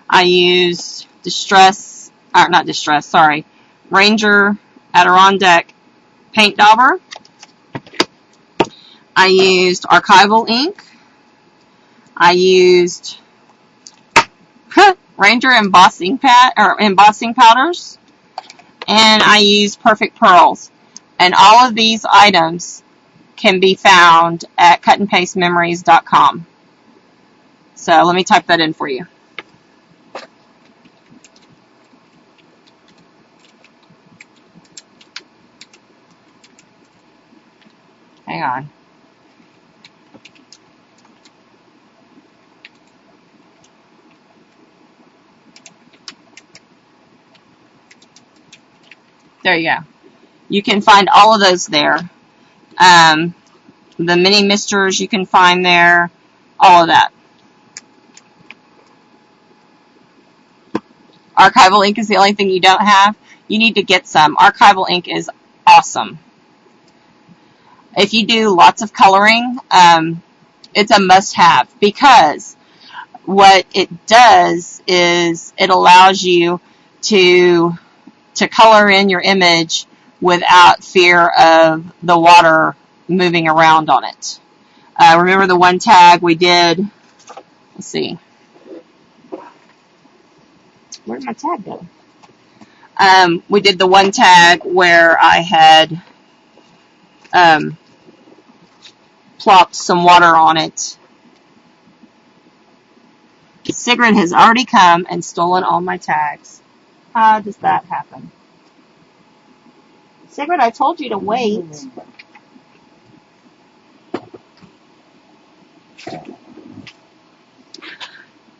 I used Ranger Adirondack Paint Dauber. I used Archival ink. I used Ranger embossing powders, and I used Perfect Pearls. And all of these items can be found at cutandpastememories.com. So let me type that in for you. Hang on. There you go. You can find all of those there. The mini misters you can find there, all of that. Archival ink is the only thing you don't have. You need to get some. Archival ink is awesome. if you do lots of coloring, it's a must-have, because what it does is it allows you to color in your image without fear of the water moving around on it. Remember the one tag we did? Let's see. Where did my tag go? We did the one tag where I had plopped some water on it. Sigrid has already come and stolen all my tags. How does that happen? Sigrid, I told you to wait.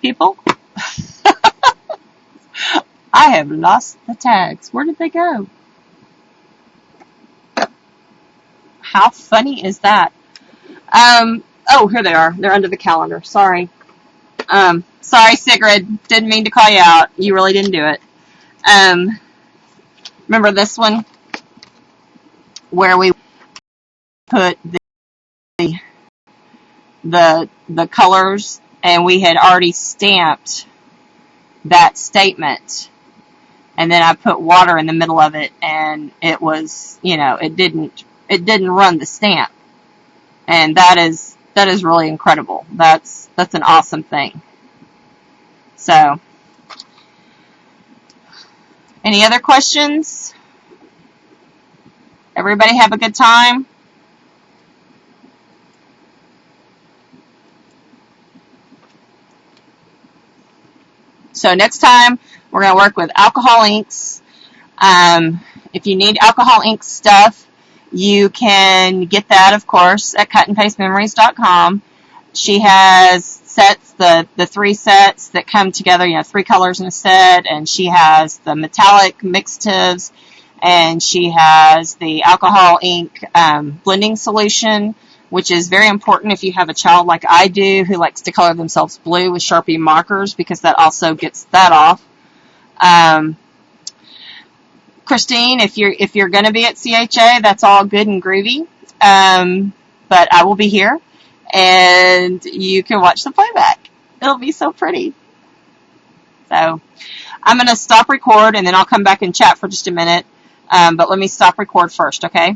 People, I have lost the tags. Where did they go? How funny is that? Oh, here they are. They're under the calendar. Sorry. Sorry, Sigrid. Didn't mean to call you out. You really didn't do it. Remember this one? Where we put the colors, and we had already stamped that statement, and then I put water in the middle of it, and it was, it didn't run the stamp, and that is really incredible. That's an awesome thing. So, any other questions? Everybody have a good time? So next time, we're going to work with alcohol inks. If you need alcohol ink stuff, you can get that, of course, at cutandpastememories.com. She has sets, the 3 sets that come together, 3 colors in a set, and she has the metallic mixatives, and she has the alcohol ink blending solution, which is very important if you have a child like I do who likes to color themselves blue with Sharpie markers, because that also gets that off. Christine, if you're going to be at CHA, that's all good and groovy. But I will be here, and you can watch the playback. It'll be so pretty. So I'm going to stop record, and then I'll come back and chat for just a minute. But let me stop record first, okay?